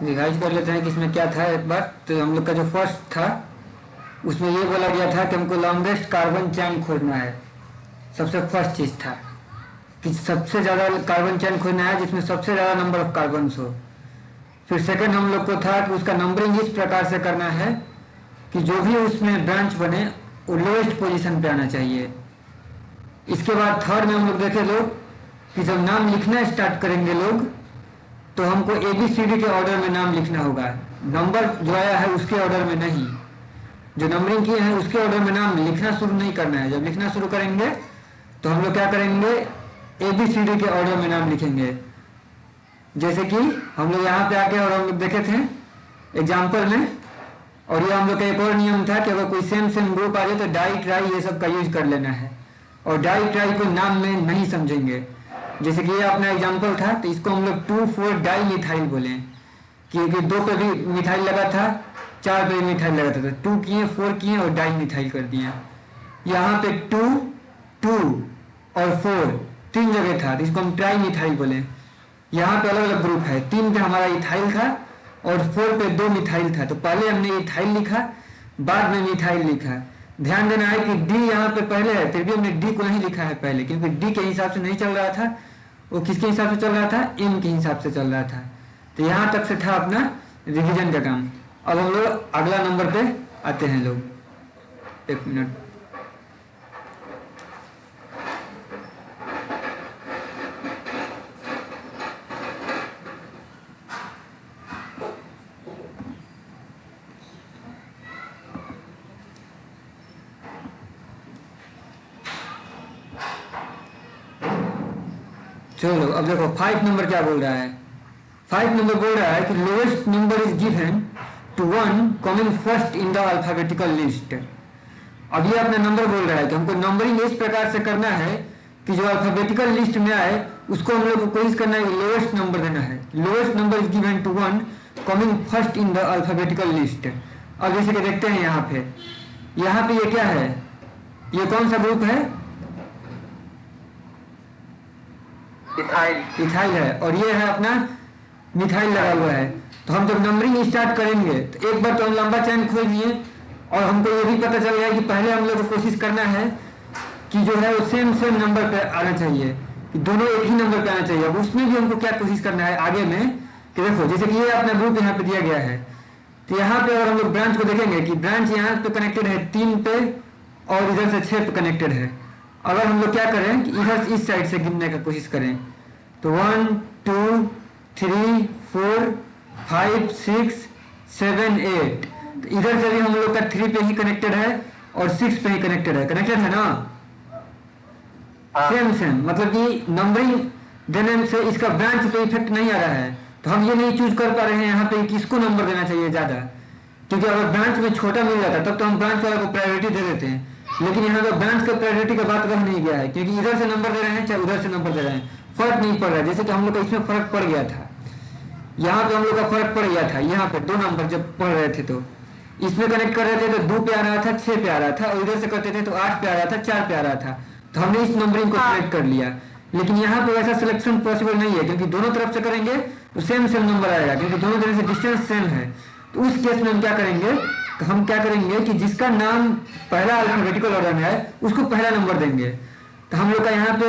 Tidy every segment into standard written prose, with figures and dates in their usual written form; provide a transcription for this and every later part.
Revise कर लेते हैं कि इसमें क्या था एक बार। तो हम लोग का जो फर्स्ट था उसमें ये बोला गया था कि हमको लॉन्गेस्ट कार्बन चैन खोजना है। सबसे फर्स्ट चीज़ था कि सबसे ज़्यादा कार्बन चैन खोजना है जिसमें सबसे ज़्यादा नंबर ऑफ कार्बन्स हो। फिर सेकंड हम लोग को था कि उसका नंबरिंग इस प्रकार से करना है कि जो भी उसमें ब्रांच बने वो लोएस्ट पोजीशन पे आना चाहिए। इसके बाद थर्ड में हम लोग देखे लोग कि जब नाम लिखना स्टार्ट करेंगे लोग तो हमको ABCD के ऑर्डर में नाम लिखना होगा। नंबर जो आया है उसके ऑर्डर में नहीं, जो नंबरिंग किए हैं उसके ऑर्डर में नाम लिखना शुरू नहीं करना है। जब लिखना शुरू करेंगे तो हम लोग क्या करेंगे, ABCD के ऑर्डर में नाम लिखेंगे। जैसे कि हम लोग यहाँ पे आके और हम लोग देखे थे एग्जाम्पल में, और ये हम लोग का एक और नियम था कि अगर कोई सेम सेम ग्रुप आ जाए तो डाई ट्राई ये सब का यूज कर लेना है, और डाई ट्राई को नाम में नहीं समझेंगे। जैसे कि ये अपना एग्जाम्पल था तो इसको हम लोग 2,4 डाई मिथाइल बोले, क्योंकि 2 पे भी मिथाइल लगा था, 4 पे भी मिथाइल लगा था, 2 किए 4 किए और डाई मिथाइल कर दिए। यहाँ पे 2, 2 और 4 3 जगह था तो इसको हम ट्राई मिथाइल बोले। यहाँ पे अलग अलग ग्रुप है, 3 पे हमारा इथाइल था और 4 पे 2 मिथाइल था, तो पहले हमने इथाइल लिखा बाद में मिथाइल लिखा। ध्यान देना है कि डी यहाँ पे पहले है, फिर भी हमने डी को नहीं लिखा है पहले, क्योंकि डी के हिसाब से नहीं चल रहा था, वो किसके हिसाब से चल रहा था, एम के हिसाब से चल रहा था। तो यहाँ तक से था अपना रिवीजन का काम। अब हम लोग अगला नंबर पे आते हैं लोग, एक मिनट। चलो अब देखो 5 नंबर क्या बोल रहा है। 5 नंबर बोल रहा है कि lowest number is given to one coming first in the alphabetical list. अब ये अपना नंबर बोल रहा है कि हमको नंबरिंग इस प्रकार से करना है कि जो अल्फाबेटिकल लिस्ट में आए उसको हम लोग को कोशिश करना है कि लोएस्ट नंबर देना है। Lowest number is given to one coming first in the alphabetical list. अब जैसे कि देखते हैं यहाँ पे ये क्या है, ये कौन सा ग्रुप है, इथाइल है, और ये है अपना मिथाइल लगा हुआ है। तो हम जब नंबरिंग स्टार्ट करेंगे तो एक बार तो हम लंबा चैन खोल लिए और हमको ये भी पता चल गया कि पहले हम लोग को कोशिश करना है कि जो है वो सेम नंबर पे आना चाहिए, कि दोनों एक ही नंबर पे आना चाहिए। अब उसमें भी हमको क्या कोशिश करना है आगे में कि देखो जैसे कि ये अपना ग्रुप यहाँ पे दिया गया है, तो यहाँ पे अगर हम लोग ब्रांच को देखेंगे कि ब्रांच यहाँ पे कनेक्टेड है 3 पे और इधर से 6 पे कनेक्टेड है। अगर हम लोग क्या करें कि इधर इस साइड से गिनने का कोशिश करें तो 1 2 3 4 5 6 7 8, तो इधर से भी हम लोग का 3 पे ही कनेक्टेड है और 6 पे ही कनेक्टेड है ना, सेम मतलब कि नंबरिंग देने से इसका ब्रांच पे इफेक्ट नहीं आ रहा है। तो हम ये नहीं चूज कर पा रहे हैं यहाँ पे किसको नंबर देना चाहिए ज्यादा, क्योंकि अगर ब्रांच में छोटा मिल जाता तब तो हम ब्रांच वाले को प्रायोरिटी दे देते हैं, लेकिन यहाँ तो ब्रांच का प्रायोरिटी का बात रह नहीं गया है, क्योंकि इधर से नंबर दे रहे हैं चाहे उधर से नंबर दे रहे हैं, फर्क नहीं पड़ रहा है। जैसे कि हम लोग का इसमें फर्क पड़ गया था, यहाँ पे हम लोग का फर्क पड़ गया था, यहाँ पे 2 नंबर जब पढ़ रहे थे तो इसमें कनेक्ट कर रहे थे तो 2 पे आ रहा था, 6 पे आ रहा था, और इधर से करते थे तो 8 पे आ रहा था, 4 पे आ रहा था, तो हमने इस नंबरिंग को सिलेक्ट कर लिया। लेकिन यहाँ पे ऐसा सिलेक्शन पॉसिबल नहीं है, क्योंकि दोनों तरफ से करेंगे तो सेम नंबर आएगा, क्योंकि दोनों तरफ से डिस्टेंस सेम है। तो उस केस में हम क्या करेंगे कि जिसका नाम पहला अल्फाबेटिकल ऑर्डर में है उसको पहला नंबर देंगे। तो हम लोग का यहाँ पे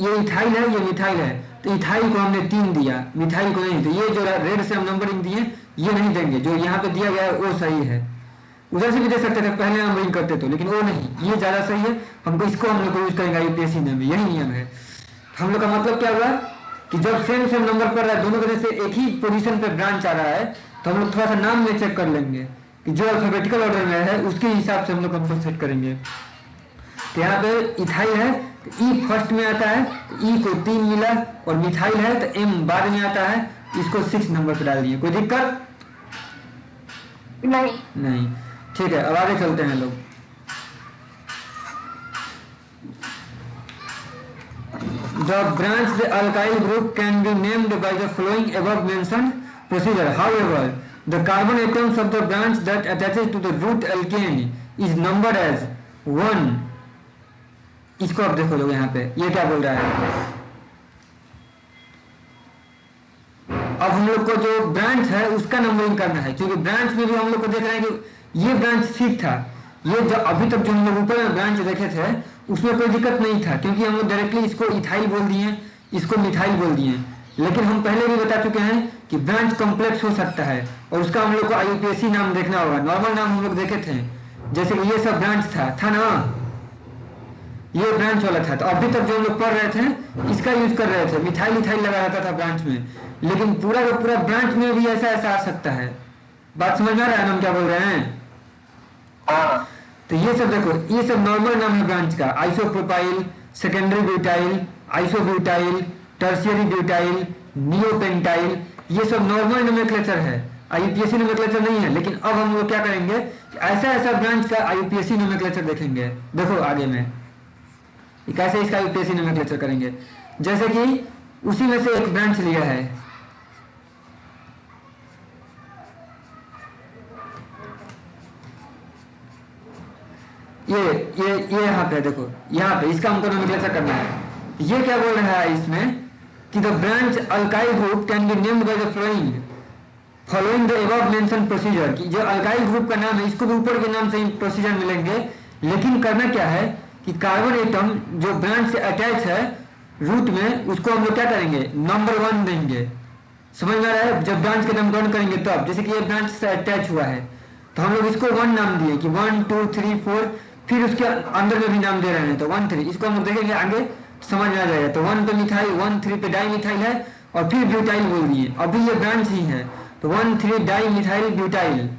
ये इथाइल है, ये मिथाइल है, तो इथाइल को हमने 3 दिया, मिथाइल को नहीं। तो ये जो रेड से हम नंबरिंग दिए ये नहीं देंगे, जो यहाँ पे दिया गया है वो सही है। उधर से भी दे सकते थे, पहले नंबरिंग करते तो, लेकिन वो नहीं, ये ज्यादा सही है। हमको इसको हम लोग यूज करेंगे यूपीएससी में, यही नियम है। हम लोग का मतलब क्या हुआ कि जब सेम नंबर पर रहा है, दोनों वजह से एक ही पोजीशन पे ब्रांच आ रहा है, तो हम लोग थोड़ा सा नाम में चेक कर लेंगे कि जो अल्फाबेटिकल ऑर्डर में है उसके हिसाब से हम लोग हमको सेट करेंगे। तो यहाँ पे इथाइल है तो ई फर्स्ट में आता है, तो ई को 3 मिला, और मिथाइल है तो एम बाद में आता है, इसको 6 नंबर पे डाल दिए। कोई दिक्कत नहीं, ठीक है। अब आगे चलते हैं लोग। The branch the alkyl group can be named by the following above mentioned procedure. However, the carbon atoms of the branch that attaches to the root alkane is numbered as 1. इसको अब देखो लोग यहाँ पे ये क्या बोल रहा है, अब हम लोग को जो ब्रांच है उसका नंबरिंग करना है, क्योंकि ब्रांच में भी हम लोग को देख रहे हैं कि ये ब्रांच ठीक था, ये जो अभी तक जो हम लोग ऊपर में ब्रांच देखे थे उसमें कोई दिक्कत नहीं था, क्योंकि हम लोग डायरेक्टली इसको इथाइल बोल दिए, इसको मिथाइल बोल दिए। लेकिन हम पहले भी बता चुके हैं कि ब्रांच कॉम्प्लेक्स हो सकता है और उसका हम लोग को IUPAC नाम देखना होगा। नॉर्मल नाम हम लोग देखे थे, जैसे कि ये सब ब्रांच था ना, ये ब्रांच वाला था। तो अभी तक जो हम लोग पढ़ रहे थे इसका यूज कर रहे थे, मिथाइल इथाइल लगा रहता था ब्रांच में, लेकिन पूरा का पूरा ब्रांच में भी ऐसा ऐसा आ सकता है। बात समझ में आ रहा है ना हम क्या बोल रहे हैं? हाँ। तो ये सब देखो, ये सब नॉर्मल नाम है ब्रांच का, isopropyl, secondary butyl, isobutyl, tertiary butyl, neopentyl, ये सब नॉर्मल नोमेनक्लेचर है, IUPAC नोमेनक्लेचर नहीं है। लेकिन अब हम लोग क्या करेंगे, ऐसा ऐसा ब्रांच का IUPAC नोमेनक्लेचर देखेंगे। देखो आगे में कैसे इसका IUPAC नोमेनक्लेचर करेंगे। जैसे कि उसी में से एक ब्रांच लिया है, ये यहाँ पे देखो, यहाँ पे इसका हमको नोमेनक्लेचर करना है। ये क्या बोल रहा है इसमें कि the branch alkyl group can be named by the following the above mention procedure, कि जो अल्काइल ग्रुप का नाम है इसको भी ऊपर के नाम से प्रोसीजर मिलेंगे। लेकिन करना क्या है कि कार्बन एटम जो ब्रांच से अटैच है रूट में, उसको हम लोग क्या करेंगे, नंबर 1 देंगे। समझ में आ रहा है? जब ब्रांच के नामकरण करेंगे तब, जैसे कि ये ब्रांच से अटैच हुआ है तो हम लोग इसको 1 नाम दिए कि 1 2 3 4, फिर उसके अंदर में भी नाम दे रहे हैं तो 1 3, इसको हम लोग देखेंगे आगे समझ में आ जाएगा। तो 1 पे मिथाइल, 1 3 पे डाई मिथाइल है और फिर ब्यूटाइल बोल दिए, अभी ये ब्रांच ही है तो 1 3 डाई मिथाइल ब्यूटाइल।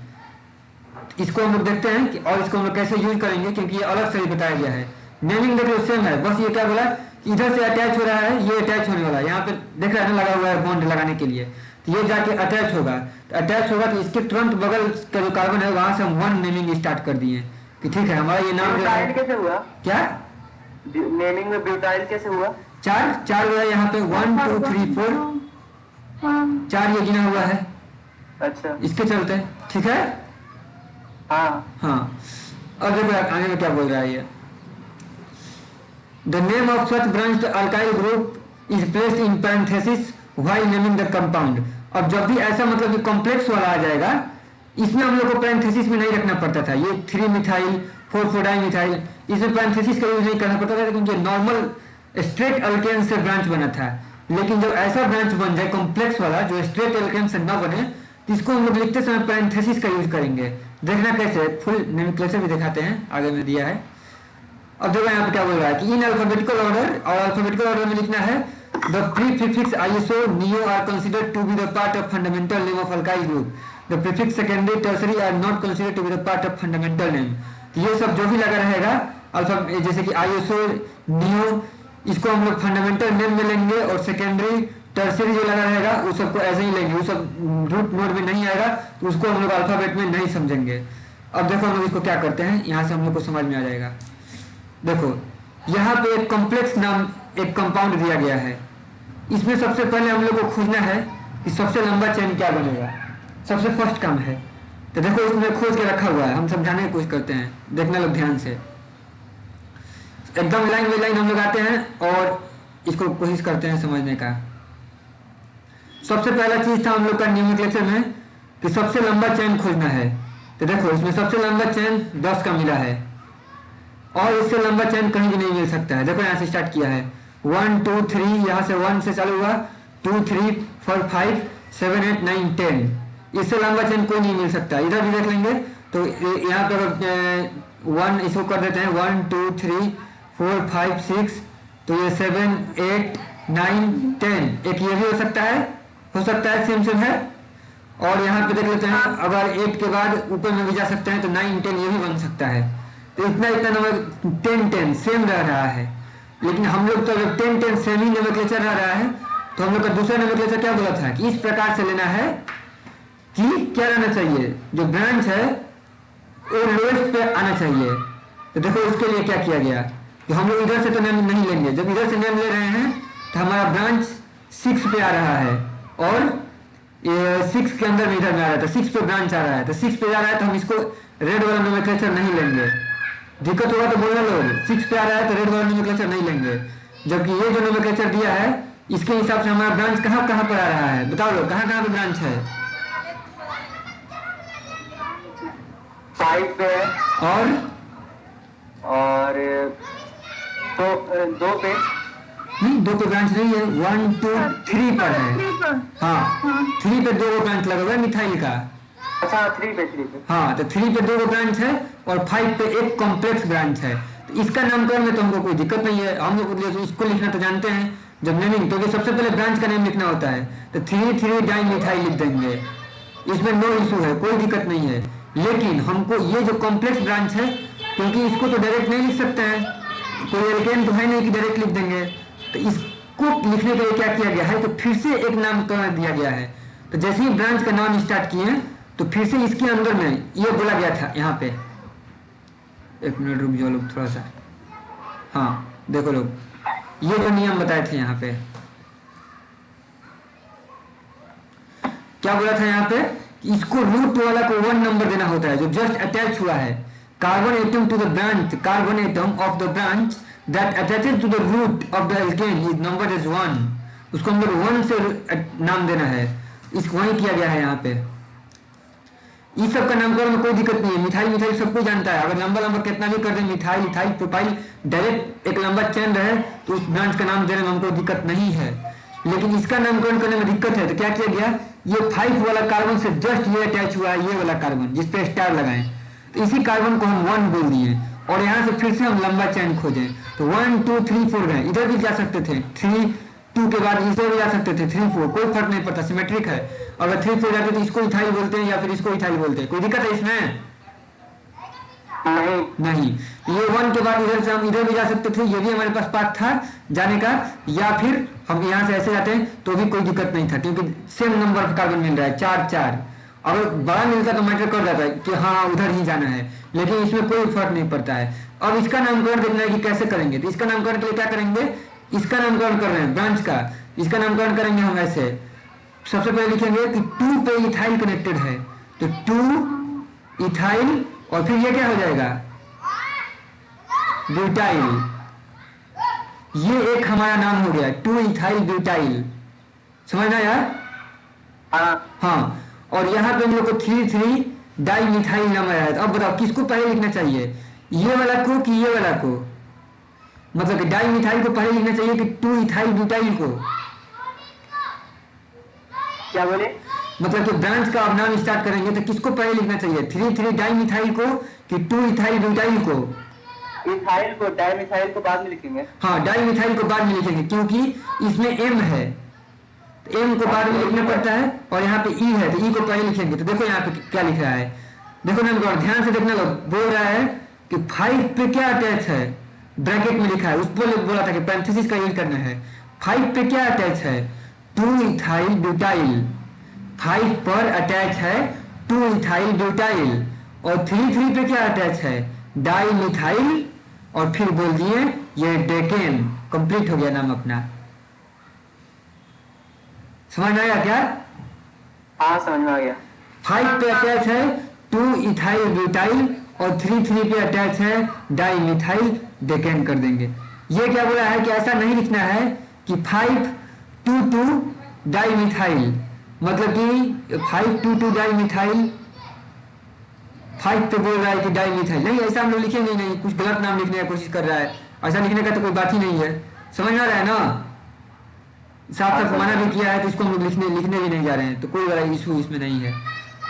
इसको हम लोग देखते हैं कि और इसको हम लोग कैसे यूज करेंगे, क्योंकि ये अलग से ही बताया गया है। नेमिंग देख लो सेम है, बस ये क्या बोला, इधर से अटैच हो रहा है, ये अटैच होने वाला है, यहाँ पे देख रहा है लगा हुआ है बॉन्ड लगाने के लिए, तो ये जाके अटैच होगा। तो अटैच होगा तो इसके तुरंत बगल का जो कार्बन है वहां से हम 1 नेमिंग स्टार्ट कर दिए कि ठीक है हमारा ये नाम जो है। कैसे हुआ क्या नेमिंग में ब्यूटाइल कैसे हुआ? 4 हुआ है यहाँ पे, 1 2 3 4, 4 ये गिना हुआ है। अच्छा, इसके चलते ठीक है। हाँ अब देखो आगे में क्या बोल रहा है ये, the name of such branched alkyl group is placed in parenthesis while naming the compound. अब जब भी ऐसा मतलब कि कॉम्प्लेक्स वाला आ जाएगा, इसमें हम लोग को पैरेंथेसिस में नहीं रखना पड़ता था, ये 3 मिथाइल 4 4 मिथाइल, इसमें पैरेंथेसिस का यूज नहीं करना पड़ता था, लेकिन जो नॉर्मल स्ट्रेट अल्केन से ब्रांच बना था। लेकिन जब ऐसा ब्रांच बन जाए कॉम्प्लेक्स वाला जो स्ट्रेट अल्केन से न बने, तो इसको हम लोग लिखते समय पैरेंथेसिस का यूज करेंगे। देखना कैसे, फुल नोमेनक्लेचर भी दिखाते हैं, आगे में दिया है। अब देखो यहाँ पे क्या बोल रहा है कि इन अल्फाबेटिकल ऑर्डर, और अल्फाबेटिकल ऑर्डर में लिखना है the prefix ISO neo are considered to be the part of fundamental name of alkyl group, the prefix secondary tertiary are not considered to be the part of fundamental name. ये सब जो भी लगा रहेगा alpha, जैसे कि ISO neo, इसको हम लोग फंडामेंटल नेम में लेंगे, और सेकेंडरी टर्सरी जो लगा रहेगा उस सबको ऐसे ही लेंगे, वो सब रूट नोड में नहीं आएगा, तो उसको हम लोग अल्फाबेट में नहीं समझेंगे। अब देखो हम लोग इसको क्या करते हैं, यहाँ से हम लोग को समझ में आ जाएगा। देखो यहाँ पे एक कॉम्प्लेक्स नाम एक कंपाउंड दिया गया है, इसमें सबसे पहले हम लोग को खोजना है कि सबसे लंबा चेन क्या बनेगा, सबसे फर्स्ट काम है। तो देखो इसमें खोज के रखा हुआ है, हम समझाने की कोशिश करते हैं, देखना लोग ध्यान से, एकदम लाइन बाई लाइन हम लोग आते हैं और इसको कोशिश करते हैं समझने का। सबसे पहला चीज था हम लोग का नोमेनक्लेचर में कि सबसे लंबा चेन खोजना है। तो देखो इसमें सबसे लंबा चेन 10 का मिला है, और इससे लंबा चेन कहीं भी नहीं मिल सकता है। देखो यहाँ से स्टार्ट किया है 1 2 3, यहाँ से 1 से चालू हुआ, 2 3 4 5 7 8 9 10, इससे लंबा चेन कोई नहीं मिल सकता। इधर भी देख लेंगे तो यहाँ पे अगर 1 इसको कर देते हैं 1 2 3 4 5 6, तो ये 7 8 9 10, एक ये भी हो सकता है सेम है। और यहाँ पे देख लेते हैं अगर 8 के बाद ऊपर में भी जा सकते हैं तो 9 10 ये भी बन सकता है। तो इतना नंबर 10 10 सेम रह रहा है, लेकिन हम लोग तो जब 10 10 सेम ही नोमेनक्लेचर रह रहा है, तो हम लोग का दूसरा नोमेनक्लेचर क्या बोला था कि इस प्रकार से लेना है कि क्या रहना चाहिए, जो ब्रांच है वो लोएस्ट पे आना चाहिए। तो देखो इसके लिए क्या किया गया कि हम लोग इधर से तो नेम नहीं लेंगे, जब इधर से नेम ले रहे हैं तो हमारा ब्रांच 6 पे आ रहा है, और ये 6 के अंदर में इधर में आ रहा है, तो 6 पे ब्रांच आ रहा है, तो 6 पे जा रहा है तो हम इसको रेड वाला नोमेनक्लेचर नहीं लेंगे। दिक्कत होगा तो बोलना लोग, 6 पे आ रहा है तो रेड वाला नोमेनक्लेचर नहीं लेंगे, जबकि ये जो नोमेनक्लेचर दिया है इसके हिसाब से हमारा ब्रांच कहाँ कहाँ पर आ रहा है, बताओ लोग, कहाँ कहाँ पे ब्रांच है? 5 पे है और दो पे नहीं, 2 पे ब्रांच नहीं है, 1 2 3 पर है। हाँ 3 पे 2 ब्रांच लगा हुआ है मिथाइल का। अच्छा 3 पे हाँ तो 3 पे 2 ब्रांच है और 5 पे एक कॉम्प्लेक्स ब्रांच है। तो इसका नामकरण में तो हमको कोई दिक्कत नहीं है, हम लोग इसको लिखना तो जानते हैं जब नेमिंग, तो सबसे पहले ब्रांच का नेम लिखना होता है, तो 3,3 डाई मिथाइल लिख देंगे, इसमें नो इशू है, कोई दिक्कत नहीं है। लेकिन हमको ये जो कॉम्प्लेक्स ब्रांच है, क्योंकि इसको तो डायरेक्ट नहीं लिख सकते हैं, कोई एल्केन तो है नहीं कि डायरेक्ट लिख देंगे, तो इसको लिखने के लिए क्या किया गया है, तो फिर से एक नामकरण दिया गया है। तो जैसे ही ब्रांच का नाम स्टार्ट किए तो फिर से इसके अंदर में ये बोला गया था, यहाँ पे एक मिनट रुक जाओ लोग थोड़ा सा। हाँ देखो लोग, ये जो नियम बताए थे यहाँ पे, क्या बोला था यहाँ पे, इसको रूट वाला को 1 नंबर देना होता है जो जस्ट अटैच हुआ है। Carbon atom to the branch, carbon atom of the branch that attaches to the root of the alkane is number is 1, उसको हम लोग 1 से नाम देना है, इसको वही किया गया है यहाँ पे। इस सब का नामकरण में कोई दिक्कत नहीं है, मिथाइल मिथाइल सबको जानता है, अगर लंबा लंबा कितना भी कर दे, मिथाइल इथाइल प्रोपाइल डायरेक्ट एक लंबा चेन रहे तो उस ब्रांच का नाम देने में हमको दिक्कत नहीं है। लेकिन इसका नामकरण करने में दिक्कत है, तो क्या किया गया, ये 5 वाला कार्बन से जस्ट ये अटैच हुआ है, ये वाला कार्बन जिस पे स्टार लगाएं, तो इसी कार्बन को हम 1 बोल दिए और यहाँ से फिर से हम लंबा चैन खोजें, तो 1 2 3 4 गए, इधर भी जा सकते थे, 3 2 के बाद इसे भी जा सकते थे, 3 4 कोई फर्क नहीं पड़ता, सिमेट्रिक है। अगर 3 4 जाते तो इसको इथाइल बोलते हैं या फिर इसको इथाइल बोलते हैं, कोई दिक्कत है इसमें? नहीं। ये 1 के बाद इधर से हम इधर भी जा सकते थे, ये भी हमारे पास पाथ था जाने का, या फिर हम यहाँ से ऐसे जाते हैं तो भी कोई दिक्कत नहीं था, क्योंकि सेम नंबर का कार्बन मिल रहा है 4 4। अगर बड़ा मिलता तो मैटर कर जाता है कि हाँ उधर ही जाना है, लेकिन इसमें कोई फर्क नहीं पड़ता है। अब इसका नामकरण देखना है कि कैसे करेंगे, तो इसका नामकरण के लिए क्या करेंगे, इसका नामकरण कर रहे हैं ब्रांच का, इसका नामकरण करेंगे हम ऐसे, सबसे पहले लिखेंगे कि 2 पे इथाइल कनेक्टेड है, तो 2 इथाइल और फिर ये क्या हो जाएगा, ब्यूटाइल, ये एक हमारा नाम हो गया 2 इथाइल ब्यूटाइल, समझना यार? हाँ, और यहाँ पे हम लोग को 3 डाई मिथाइल नाम आया है। तो अब बताओ किसको पहले लिखना चाहिए, ये वाला को कि ये वाला को, मतलब कि डाई मिथाइल को पहले लिखना चाहिए कि 2 इथाइल ब्यूटाइल को? क्या बोले? मतलब कि ब्रांच का अब नाम स्टार्ट करेंगे तो किसको पहले लिखना चाहिए, 3 डाई मिथाइल को कि 2 इथाइल ब्यूटाइल को? इथाइल को, डाई मिथाइल को बाद में लिखेंगे। हाँ डाई मिथाइल को बाद में लिखेंगे, क्योंकि इसमें M है, तो M को बाद में लिखना पड़ता है, और यहाँ पे E है तो E को पहले लिखेंगे। तो देखो यहाँ पे क्या लिख रहा है, देखो ना ध्यान से देखना, लोग बोल रहा है कि 5 पे क्या अटैच है, ब्रैकेट में लिखा है, उस पर बोला था कि पैरेंथेसिस का यूज करना है। 5 पे क्या अटैच है, 2 इथाइल ब्यूटाइल, 5 पर अटैच है 2 इथाइल ब्यूटाइल, और 3 पे क्या अटैच है, डाई मिथाइल, और फिर बोल दिए ये डेकेन, कंप्लीट हो गया नाम अपना। समझ में आया क्या? हाँ समझ में आ गया। 5 पे अटैच है 2 इथाइल ब्यूटाइल और 3 पे अटैच है डाई मिथाइल, डेकेन कर देंगे। ये क्या बोला है कि ऐसा नहीं लिखना है कि 5 2 2 डाई मिथाइल, मतलब कि 5 2 2 डाई मिथाइल, 5 पे बोल रहा है कि डाई मिथाइल, नहीं ऐसा हम लोग लिखेंगे नहीं, कुछ गलत नाम लिखने की कोशिश कर रहा है, ऐसा लिखने का तो कोई बात ही नहीं है। समझ आ रहा है ना? साफ साफ मना भी किया है तो इसको हम लोग लिखने भी नहीं जा रहे हैं, तो कोई बड़ा इशू इसमें नहीं है।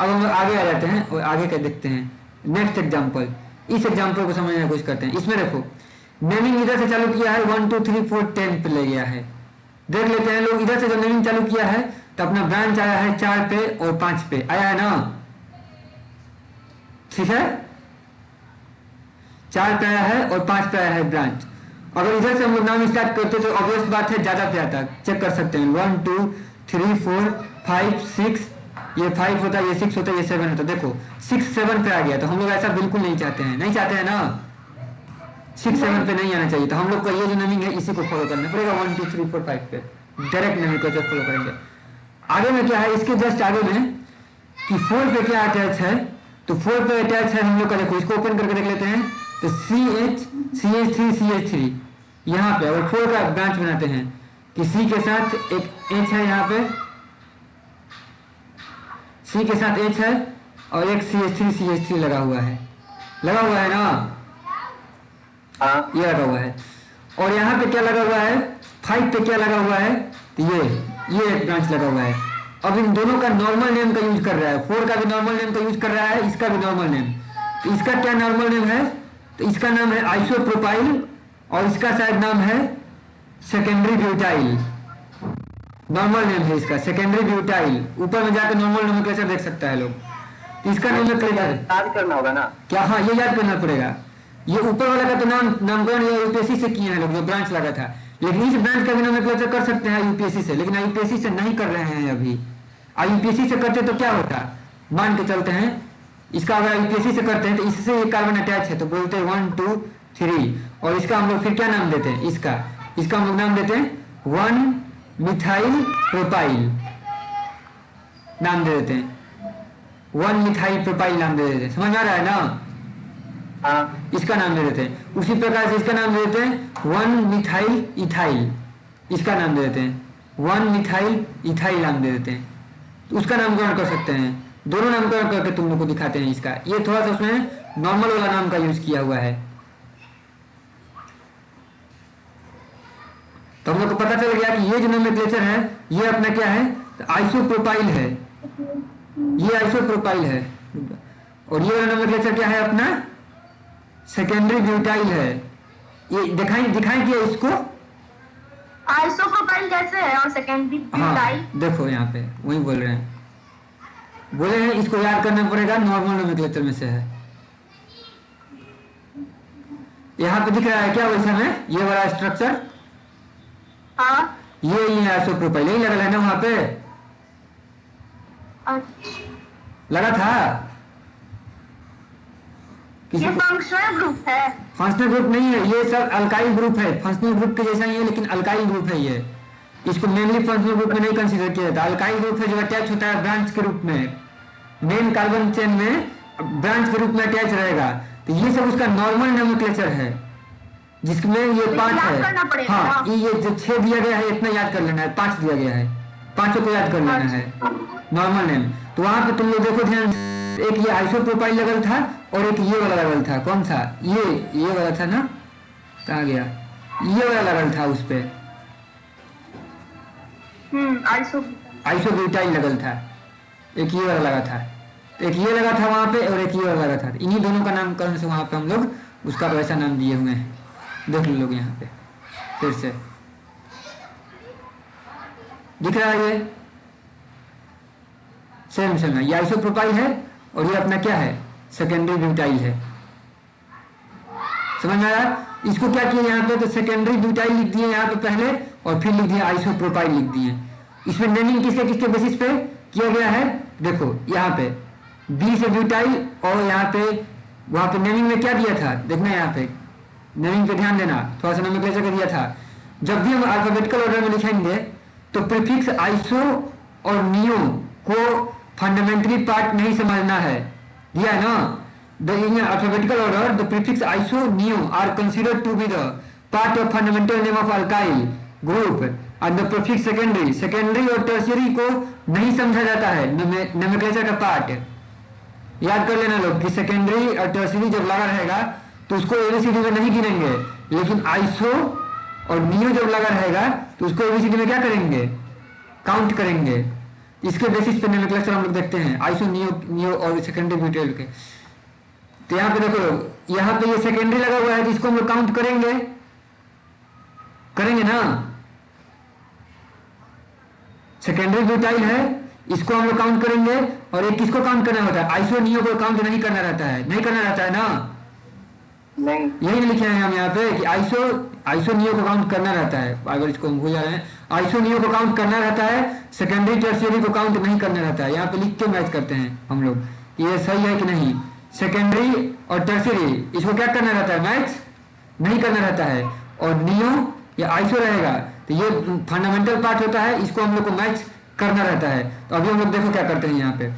अब हम लोग आगे आ जाते हैं और आगे क्या देखते हैं, नेक्स्ट एग्जाम्पल। इस एग्जाम्पल को समझने की कोशिश करते हैं। इसमें देखो नेमिंग इधर से चालू किया है, 1 2 3 4 10 पे ले गया है। देख लेते हैं लोग, इधर से जब नेमिंग चालू किया है तो अपना ब्रांच आया है 4 पे और 5 पे आया है ना, ठीक है, 4 पे आया है और 5 पे आया है ब्रांच। अगर इधर से हम लोग नाम स्टार्ट करते तो ऑब्वियस बात है ज्यादा पे आता, चेक कर सकते हैं 1 2 3 4 5 6, ये 5 होता है, ये 6 होता है, ये 7 होता है। देखो 6 7 पे आ गया, तो हम लोग ऐसा बिल्कुल नहीं चाहते हैं, नहीं चाहते हैं ना, 6 7 पे नहीं आना चाहिए। तो हम लोग का ये जो नेमिंग है इसी को फॉलो करना पड़ेगा, 1 2 3 4 5 पे डायरेक्ट नेमिंग को जब फॉलो करेंगे। आगे में क्या है, इसके जस्ट आगे में कि 4 पे क्या अटैच है, तो 4 पे अटैच है हम लोग का, देखो इसको ओपन करके देख लेते हैं, तो CH CH3 CH3 यहाँ पे, और 4 का ब्रांच बनाते हैं, कि C के साथ एक H है, यहाँ पे C के साथ H है और एक CH3 लगा हुआ है ना, हाँ ये लगा हुआ है। और यहाँ पे क्या लगा हुआ है, 5 पे क्या लगा हुआ है, तो ये एक ब्रांच लगा हुआ है। अब इन दोनों का नॉर्मल नेम का यूज कर रहा है, 4 का भी नॉर्मल नेम का यूज कर रहा है, इसका भी नॉर्मल नेम। तो इसका क्या नॉर्मल नेम है, तो इसका नाम है आइसोप्रोपाइल और इसका शायद नाम है सेकेंडरी ब्यूटाइल। नॉर्मल नेम है इसका सेकेंडरी ब्यूटाइल। ऊपर में जाकर नॉर्मल नोमेनक्लेचर देख सकता है लोग। तो इसका नोमेनक्लेचर याद करना होगा ना। क्या, हाँ ये याद करना पड़ेगा। ये ऊपर वाला का तो नामकरण यूपीएससी से किए हैं लोग, जो ब्रांच लगा था, लेकिन इस ब्रांच का भी नोमेनक्लेचर कर सकते हैं यूपीएससी से, लेकिन यूपीएससी से नहीं कर रहे हैं अभी। यूपीएससी से करते तो क्या होता, मान के चलते हैं इसका अगर यूपीएससी से करते हैं तो इससे ये कार्बन अटैच है तो बोलते हैं 1 2 3, और इसका हम लोग फिर क्या नाम देते हैं, इसका हम लोग नाम देते हैं 1 मिथाइल प्रोपाइल नाम दे देते हैं, 1 मिथाइल प्रोपाइल नाम दे देते हैं। समझ आ रहा है ना, हाँ इसका नाम दे देते हैं। उसी प्रकार से इसका नाम दे देते हैं 1 मिथाइल इथाइल, इसका नाम दे देते हैं 1 मिथाइल इथाइल नाम दे देते हैं। तो उसका नामकरण कर सकते हैं, दोनों नामकरण करके तुम लोग को दिखाते हैं इसका। ये थोड़ा सा उसमें नॉर्मल वाला नाम का यूज किया हुआ है, तो हम लोग को पता चल गया कि ये जो नोमेनक्लेचर है ये अपना क्या है, तो आइसोप्रोपाइल है, ये आइसोप्रोपाइल है। और ये वाला नोमेनक्लेचर क्या है अपना, सेकेंडरी ब्यूटाइल है। ये दिखाएं क्या इसको, आइसोप्रोपाइल कैसे है और सेकेंडरी ब्यूटाइल? हाँ देखो यहाँ पे वही बोल रहे हैं, बोले हैं इसको याद करना पड़ेगा, नॉर्मल नोमेनक्लेचर में से है। यहाँ पे दिख रहा है क्या वैसा में, ये वाला स्ट्रक्चर, हाँ ये आइसोप्रोपाइल यही लगा है ना वहां पे, लगा था ये फंक्शनल ग्रुप है। फंक्शनल ग्रुप नहीं है, ये सब अल्काइल ग्रुप है, फंक्शनल ग्रुप के जैसा ही है लेकिन अल्काइल ग्रुप है ये। इसको मेनली फंक्शनल ग्रुप में नहीं कंसीडर किया जाता, अल्काइल ग्रुप है जो अटैच होता है ब्रांच के रूप में, मेन कार्बन चेन में ब्रांच के रूप में अटैच रहेगा। तो ये सब उसका नॉर्मल नोमेनक्लेचर है जिसमें ये 5 है। हाँ ये जो 6 दिया गया है इतना याद कर लेना है, 5 दिया गया है, 5 को याद कर लेना है नॉर्मल नेम। तो वहां पे तुम लोग देखो ध्यान, एक ये आइसोप्रोपाइल लेवल था और एक ये वाला लेवल था, कौन सा, ये वाला था ना, कहाँ गया, ये वाला लेवल था उस पे, आइसोब्यूटाइल लेवल था, एक ये वाला लगा था, एक ये लगा था वहां पे और एक ये वाला लगा था। इन्हीं दोनों का नामकरण से वहां पे हम लोग उसका वैसा नाम दिए हुए हैं। देख लो लोग यहाँ पे फिर से दिख रहा है, ये सेम है, ये आइसोप्रोपाइल है और ये अपना क्या है, सेकेंडरी ब्यूटाइल है। समझ में आया, इसको क्या किया यहाँ पे, तो सेकेंडरी ब्यूटाइल लिख दिए यहाँ पे पहले और फिर लिख दिए आइसोप्रोपाइल लिख दिए। इसमें नेमिंग किसके किसके बेसिस पे किया गया है, देखो यहाँ पे बी से ब्यूटाइल, और यहाँ पे वहां पे नेमिंग में क्या दिया था, देखना यहाँ पे नेमिंग पे ध्यान देना, थोड़ा सा नोमेनक्लेचर कर दिया था। जब भी हम अल्फाबेटिकल ऑर्डर में लिखेंगे तो प्रीफिक्स आइसो और नियो को फंडामेंटली पार्ट नहीं समझना है, दिया है ना। In alphabetical order, the prefix iso, neo are considered to be the part of fundamental name of alkyl group, and the prefix secondary, secondary और tertiary को नहीं समझा जाता है nomenclature का पार्ट। याद कर लेना लोग कि secondary और tertiary जब लगा रहेगा तो उसको एबीसीडी में नहीं गिनेंगे, लेकिन आइसो और नियो जब लगा रहेगा तो उसको एबीसीडी में क्या करेंगे, काउंट करेंगे। इसके बेसिस पे नोमेनक्लेचर हम लोग देखते हैं आइसो, नियो और सेकेंडरी ब्यूटाइल के। तो यहाँ पे देखो, यहाँ पे ये सेकेंडरी लगा हुआ है, इसको हम लोग काउंट करेंगे ना, सेकेंडरी ब्यूटाइल है, इसको हम लोग काउंट करेंगे। और एक किसको काउंट करना होता है, आइसो नियो को काउंट नहीं करना रहता है, ना, नहीं, यही लिखे हैं हम यहाँ पे कि आइसो नियो को काउंट करना रहता है। अगर इसको हम भूल जा रहे हैं, आइसो नियो को काउंट करना रहता है, सेकेंडरी टर्शियरी को काउंट नहीं करना रहता है। यहाँ पे लिख के मैच करते हैं हम लोग, ये सही है कि नहीं। सेकेंडरी और टर्शियरी इसको क्या करना रहता है, मैच नहीं करना रहता है, और नियो या आइसो रहेगा तो ये फंडामेंटल पार्ट होता है, इसको हम लोग को मैच करना रहता है। तो अभी हम लोग देखो क्या करते हैं यहाँ पे,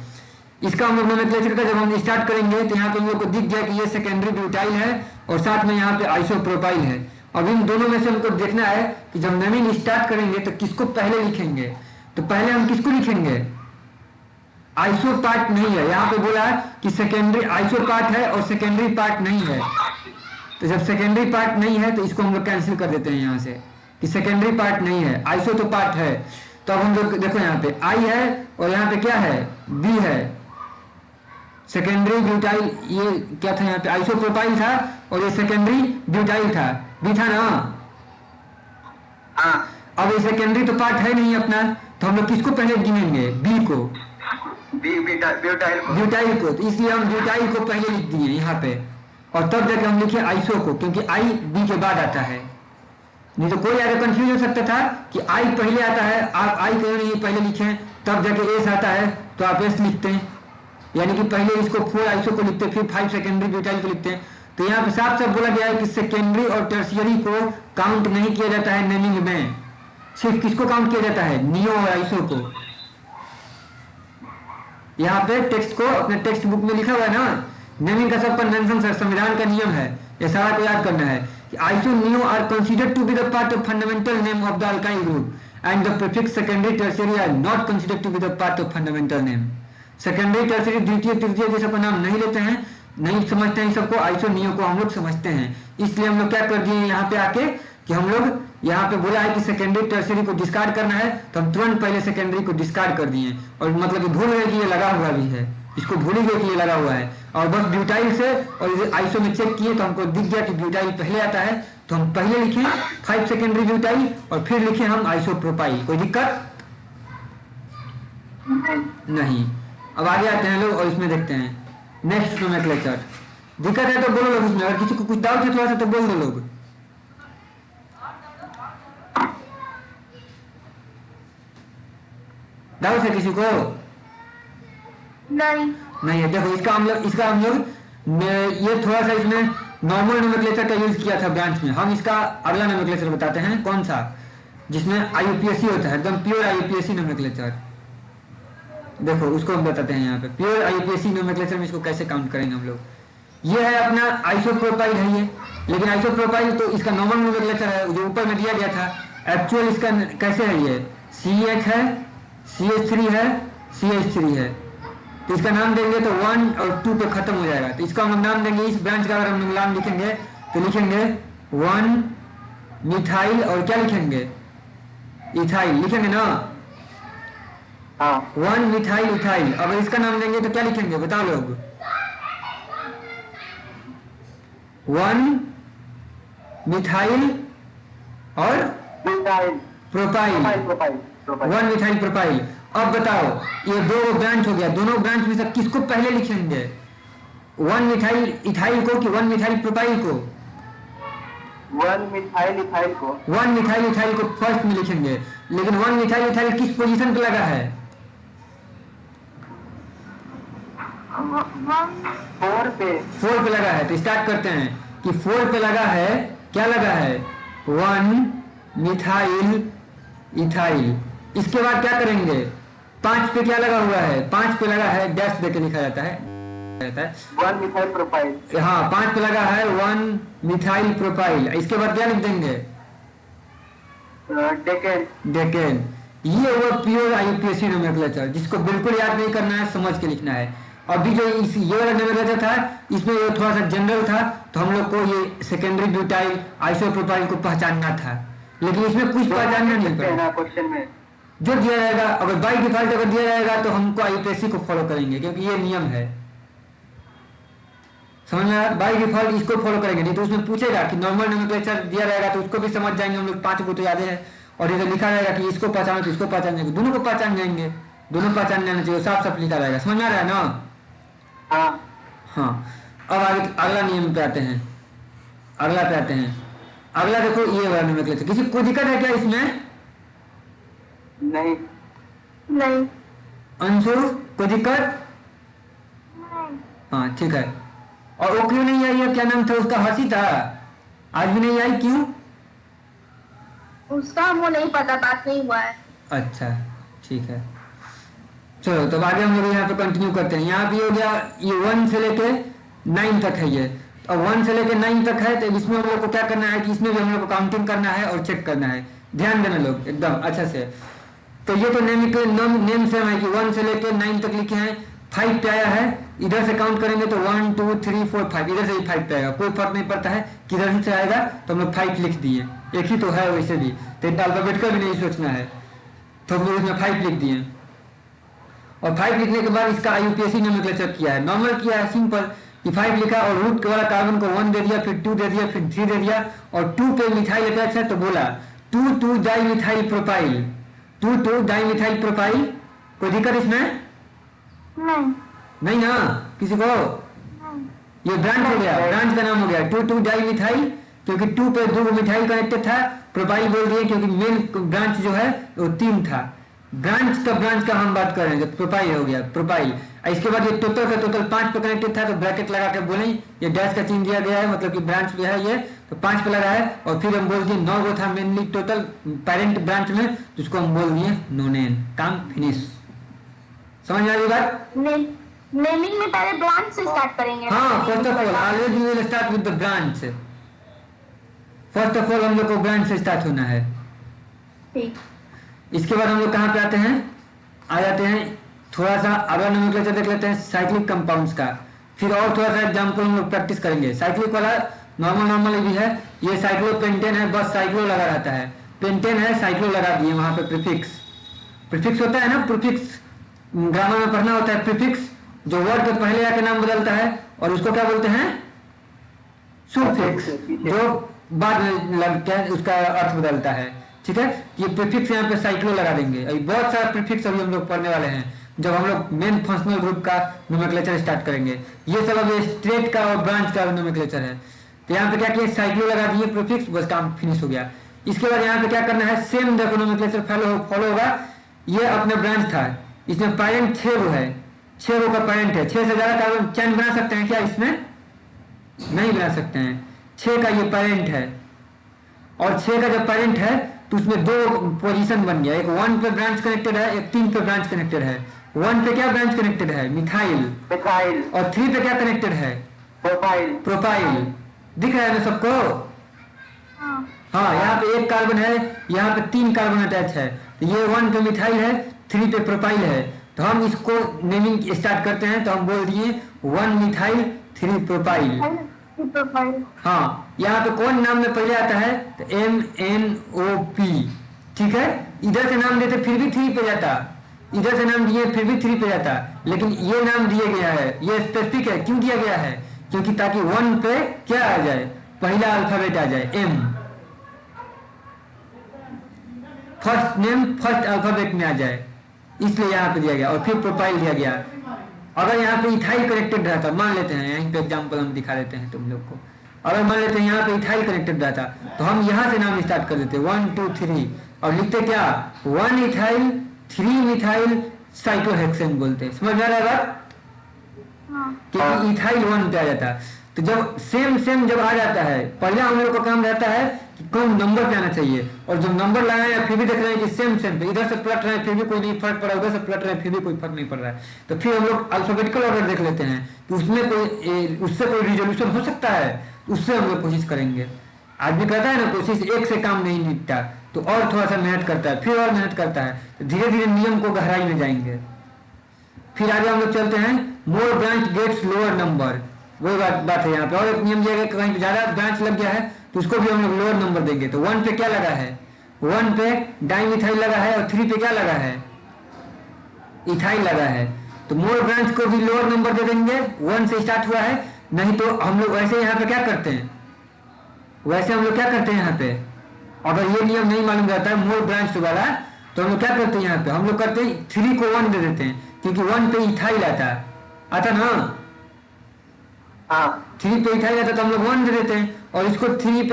इसका हम लोग नोमेनक्लेचर का जब हम स्टार्ट करेंगे तो यहाँ पे हम लोग को दिख गया कि ये सेकेंडरी ब्यूटाइल है और साथ में यहाँ पे आइसोप्रोपाइल है, अब इन दोनों में से हमको देखना है कि जब नेमिंग स्टार्ट करेंगे तो किसको पहले लिखेंगे। तो पहले हम किसको लिखेंगे, आइसो पार्ट नहीं है, यहाँ पे बोला कि सेकेंडरी आइसो पार्ट है और सेकेंडरी पार्ट नहीं है। तो जब सेकेंडरी पार्ट नहीं है तो इसको हम लोग कैंसिल कर देते हैं यहाँ से कि सेकेंडरी पार्ट नहीं है, आइसो तो पार्ट है। तो अब हम लोग देखो यहाँ पे आई है और यहाँ पे क्या है, बी है। सेकेंडरी ब्यूटाइल, ये क्या था यहाँ पे, आइसोप्रोपाइल था और ये सेकेंडरी ब्यूटाइल था, बी था ना। हाँ अब ये सेकेंडरी तो पार्ट है नहीं अपना, तो हम लोग किसको पहले गिनेंगे, बी को, ब्यूटाइल को। तो इसलिए हम ब्यूटाइल को पहले लिख दिए यहाँ पे और तब जाके हम लिखे आइसो को, क्योंकि आई बी के बाद आता है। नहीं तो कोई आगे कंफ्यूज हो सकता था कि आई पहले आता है, आप आई क्यों नहीं पहले लिखे, तब जाके एस आता है तो आप एस लिखते हैं, यानी कि पहले इसको 4 आइसो को लिखते हैं फिर 5 सेकेंडरी ब्यूटाइल को लिखते हैं। तो यहाँ पे साफ साफ बोला गया है कि सेकेंडरी और टर्शियरी को काउंट नहीं किया जाता है नेमिंग में, सिर्फ किसको काउंट किया जाता है, नियो और आइसो को। यहाँ पे टेक्स्ट को अपने टेक्स्ट बुक में लिखा हुआ है ना, नेमिंग का सब कन्वेंशन संविधान का नियम है, ये सारा को याद करना है कि iso neo are considered to be the part of fundamental name of the alkyl group and the prefix secondary tertiary are not considered to be the part of fundamental name. Secondary tertiary द्वितीय तृतीय ये सबका नाम नहीं लेते हैं, नहीं समझते हैं सबको, आइसो नियो को हम लोग समझते हैं। इसलिए हम लोग क्या कर दिए यहाँ पे आके कि हम लोग यहाँ पे बोला है कि सेकेंडरी टर्शियरी को डिस्कार्ड करना है, तो हम तुरंत पहले सेकेंडरी को डिस्कार्ड कर दिए और मतलब कि भूल गए कि ये लगा हुआ भी है, इसको भूल ही गए कि ये लगा हुआ है और बस ब्यूटाइल से और आइसो में चेक किए तो हमको दिख गया कि ब्यूटाइल पहले आता है, तो हम पहले लिखे 5 सेकेंडरी ब्यूटाइल और फिर लिखे हम आइसोप्रोपाइल। कोई दिक्कत नहीं। अब आगे आते हैं लोग और इसमें देखते हैं नेक्स्ट नोमेनक्लेचर। दिक्कत है तो बोलो लोग, इसमें अगर किसी को कुछ डाउट है थोड़ा सा तो बोल दो लोग। डाउट है किसी को? नहीं है। देखो इसका हम लोग ये थोड़ा सा इसमें नॉर्मल नोमेनक्लेचर का यूज किया था ब्रांच में, हम इसका अगला नोमेनक्लेचर बताते हैं कौन सा, जिसमें आईयूपीएससी होता है, एकदम प्योर आईयूपीएससी नोमेनक्लेचर। देखो उसको हम बताते हैं यहाँ पे प्योर आईयूपीएससी नोमेनक्लेचर में इसको कैसे काउंट करेंगे हम लोग। ये है अपना आइसोप्रोपाइल है ये, लेकिन आइसोप्रोपाइल तो इसका नॉर्मल नोमेनक्लेचर है जो ऊपर में दिया गया था। एक्चुअल इसका कैसे है, ये CH है, CH3 है, CH3 है। तो इसका नाम देंगे तो 1 और 2 पे खत्म हो जाएगा, तो इसका हम नाम देंगे, इस ब्रांच का अगर हम नाम लिखेंगे तो लिखेंगे 1 मिथाइल और क्या लिखेंगे, इथाइल लिखेंगे ना। 1 मिथाइल इथाइल। अब इसका नाम देंगे तो क्या लिखेंगे बताओ लोग, 1 मिथाइल और प्रोपाइल, 1 मिथाइल प्रोपाइल। अब बताओ ये दो ब्रांच हो गया, दोनों ब्रांच में से किसको पहले लिखेंगे, 1 मिथाइल इथाइल को कि 1 मिथाइल प्रोपाइल को? 1 मिथाइल इथाइल को। 1 मिथाइल इथाइल को फर्स्ट में लिखेंगे, लेकिन 1 मिथाइल इथाइल किस पोजीशन पे लगा है, 4 पे लगा है। तो स्टार्ट करते हैं कि 4 पे लगा है, क्या लगा है, 1 मिथाइल इथाइल। इसके बाद क्या करेंगे, 5 पे क्या लगा हुआ है, 5 पे लगा है, डैश देके लिखा जाता है 1 मिथाइल प्रोपाइल। हाँ 5 पे लगा है 1 मिथाइल प्रोपाइल। इसके बाद क्या लिख देंगे, डेकेन। ये हुआ प्योर आईयूपीएससी नोमेनक्लेचर, जिसको बिल्कुल याद नहीं करना है, समझ के लिखना है। अभी जो ये वाला नोमेनक्लेचर था इसमें ये थोड़ा सा जनरल था, तो हम लोग को ये सेकेंडरी ब्यूटाइल आइसोप्रोपाइल को पहचानना था, लेकिन इसमें कुछ पहचानना नहीं पड़ेगा। क्वेश्चन में जो दिया जाएगा, अगर बाई डिफॉल्ट अगर दिया जाएगा तो हमको आईयूपीएससी को फॉलो करेंगे, क्योंकि ये नियम है, समझ में आया। बाई डिफॉल्ट इसको फॉलो करेंगे, नहीं तो उसमें पूछेगा कि नॉर्मल नोमेनक्लेचर दिया रहेगा तो उसको भी समझ जाएंगे हम लोग, 5 को तो याद है, और इधर लिखा रहेगा कि इसको पहचानो तो इसको पहचान जाएंगे, दोनों को पहचान जाएंगे, दोनों पहचान जाना चाहिए, साफ साफ लिखा रहेगा, समझ में आ रहा है ना। हाँ अब आगे अगला नियम पे आते हैं, अगला पे आते हैं। अगला देखो ये वाला नोमेनक्लेचर, किसी कोई दिक्कत है क्या इसमें? नहीं। अंशु कोई दिक्कत? हाँ ठीक है। और वो क्यों नहीं आई है, क्या नाम था उसका, हर्षिता, आज भी नहीं आई, क्यों? उसका वो नहीं पता, बात नहीं हुआ है। अच्छा ठीक है, चलो तो आगे हम लोग यहाँ पे कंटिन्यू करते हैं। यहाँ पे हो गया ये 1 से लेके 9 तक है ये। और 1 से लेकर 9 तक है, तो इसमें हम लोग को क्या करना है कि इसमें भी हम लोग को काउंटिंग करना है और चेक करना है। ध्यान देना लोग एकदम अच्छा से। तो ये तो नेम सेम है कि 1 से लेकर 9 तक लिखे हैं। 5 पे आया है, इधर से काउंट करेंगे तो 1 2 3 4 5, इधर से ही 5 पे आएगा, कोई फर्क नहीं पड़ता है किधर से आएगा, तो हम लोग 5 लिख दिए, एक ही तो है वैसे भी, तो अल्फाबेटिकल भी नहीं सोचना है, तो हम लोग इसमें 5 लिख दिए। और 5 लिखने के बाद इसका IUPAC नोमेनक्लेचर किया है, नॉर्मल किया है, सिंपल कि 5 लिखा और रूट के वाला कार्बन को 1 दे दिया, फिर 2 दे दिया, फिर 3 दे दिया, और 2 पे मिथाइल अटैच है तो बोला 2 डाइमिथाइल प्रोपाइल, 2 डाइमिथाइल प्रोपाइल। कोई दिक्कत इसमें नहीं नहीं ना किसी को? ये ब्रांच हो गया, ब्रांच का नाम हो गया 2 डाइमिथाइल, क्योंकि 2 पे 2 मिथाइल कनेक्टेड था। प्रोपाइल बोल दिए क्योंकि मेन ब्रांच जो है वो 3 था। ब्रांच का हम बात कर रहे हैं, प्रोपाइल हो गया प्रोपाइल। इसके बाद ये टोटल 5 पे कनेक्टेड था, तो ब्रैकेट लगा के बोले ये डैश का चिन्ह दिया गया है, मतलब कि ब्रांच जो है ये तो 5 पे लगा है। और फिर हम बोल दिए 9 गो था मेनली टोटल पेरेंट ब्रांच में, जिसको हम बोल दिए नोनेन। काम फिनिश। समझ में आ रही बात? नेमिंग में पहले ब्रांच से स्टार्ट करेंगे। हाँ, first of all always we will start with the branch. First of all हम लोग को ब्रांच से स्टार्ट होना है। ठीक। इसके बाद हम लोग कहाँ पे आते हैं? आ जाते हैं थोड़ा सा अगर नोमेनक्लेचर देख लेते हैं साइक्लिक कंपाउंड्स का, फिर और थोड़ा सा एग्जांपल हम लोग प्रैक्टिस करेंगे। साइक्लिक वाला नॉर्मल भी है, ये साइक्लोपेंटेन है, बस साइक्लो लगा रहता है, पेंटेन है साइक्लो लगा दिए वहां पे प्रीफिक्स होता है ना, प्रीफिक्स ग्रामर में पढ़ना होता है। प्रीफिक्स जो वर्ड के पहले आके नाम बदलता है, और उसको क्या बोलते हैं? सुफिक्स, जो बाद में लगता है उसका अर्थ बदलता है। ठीक है, ये प्रीफिक्स यहाँ पे साइक्लो लगा देंगे। अभी बहुत सारा प्रीफिक्स अभी हम लोग पढ़ने वाले हैं जब हम लोग मेन फंक्शनल ग्रुप का नोमेनक्लेचर स्टार्ट करेंगे। ये सब अभी स्ट्रेट का और ब्रांच का नोमेनक्लेचर है। तो यहाँ पे क्या किया, साइक्लो लगा दिए प्रीफिक्स, बस काम फिनिश हो गया। इसके बाद यहाँ पे क्या करना है, सेम देखो नोमेनक्लेचर फॉलो होगा। ये अपना ब्रांच था, इसमें पेरेंट 6 गो है, 6 गो का पेरेंट है। 6 से ज्यादा कार्बन चैन बना सकते हैं क्या? इसमें नहीं बना सकते हैं। 6 का ये पेरेंट है, और 6 का जब पेरेंट है तो उसमें 2 पोजीशन बन गया, एक 1 पे ब्रांच कनेक्टेड है, एक 3 पे ब्रांच कनेक्टेड है। 1 पे क्या ब्रांच कनेक्टेड है? मिथाइल। और 3 पे क्या कनेक्टेड है? प्रोपाइल। दिख रहा है ना सबको? हाँ, यहाँ पे 1 कार्बन है, यहाँ पे 3 कार्बन अटैच है, तो ये 1 पे मिथाइल है, 3 पे प्रोपाइल है। तो हम इसको नेमिंग स्टार्ट करते हैं, तो हम बोल दिए 1 मिथाइल 3 प्रोपाइल। हाँ, यहाँ पे कौन नाम में पहले आता है? तो MNOP। ठीक है, इधर से नाम देते फिर भी 3 पे जाता, इधर से नाम दिए फिर भी 3 पे जाता, लेकिन ये नाम दिया गया है, ये स्पेसिफिक है। क्यों दिया गया है? क्योंकि ताकि 1 पे क्या आ जाए, पहला अल्फाबेट आ जाए, M। First name first alphabet में आ जाए, इसलिए यहाँ पे दिया गया। और फिर प्रोफाइल दिया गया। अगर यहाँ पे इथाइल कनेक्टेड रहता, मान लेते हैं यहीं पे एग्जांपल हम दिखा देते हैं तुम लोग को, अगर मान लेते हैं यहाँ पे इथाइल कनेक्टेड रहता, तो हम यहाँ से नाम स्टार्ट कर देते 1 2 3, और लिखते क्या? 1 इथाइल 3 मिथाइल साइक्लोहेक्सेन बोलते। समझ में आ रहा है बात? क्योंकि इथाइल 1 पे आ जाता। तो जब सेम जब आ जाता है, पहला हम लोग का काम रहता है कि कौन नंबर पे आना चाहिए, और जब नंबर लगाए हैं फिर भी देख रहे हैं कि सेम पे, इधर से पलट रहे हैं फिर भी कोई नहीं फर्क पड़ा, उधर से पलट रहे हैं फिर भी कोई फर्क नहीं पड़ रहा है, तो फिर हम लोग अल्फाबेटिकल ऑर्डर देख लेते हैं कि उसमें कोई उससे कोई रिजोल्यूशन हो सकता है, उससे हम लोग कोशिश करेंगे। आदमी कहता है ना कोशिश, एक से काम नहीं निपटा, तो और थोड़ा सा मेहनत करता है, फिर और मेहनत करता है, तो धीरे धीरे नियम को गहराई में जाएंगे। फिर आगे हम लोग चलते हैं, मोर ब्रांच गेट्स लोअर नंबर। वही बात है यहाँ पे, और एक नियम दिया गया, कहीं ज्यादा ब्रांच लग गया है तो उसको भी हम लोग लोअर नंबर देंगे। तो 1 पे क्या लगा है? 1 पे डाइमिथाइल लगा है, और 3 पे क्या लगा है? इथाइल लगा है। तो मोर ब्रांच को भी लोअर नंबर दे देंगे, 1 से स्टार्ट हुआ है। नहीं तो हम लोग वैसे यहाँ पे क्या करते हैं, वैसे हम लोग क्या करते हैं यहाँ पे, अगर ये नियम नहीं मालूम रहता है मोर ब्रांच वाला, तो हम लोग क्या करते हैं यहाँ पे, हम लोग करते हैं 3 को 1 दे देते हैं, क्योंकि 1 पे इथाइल आता ना। हाँ, 3 पे इथाइल आता तो हम लोग 1 दे देते हैं, और इसको 3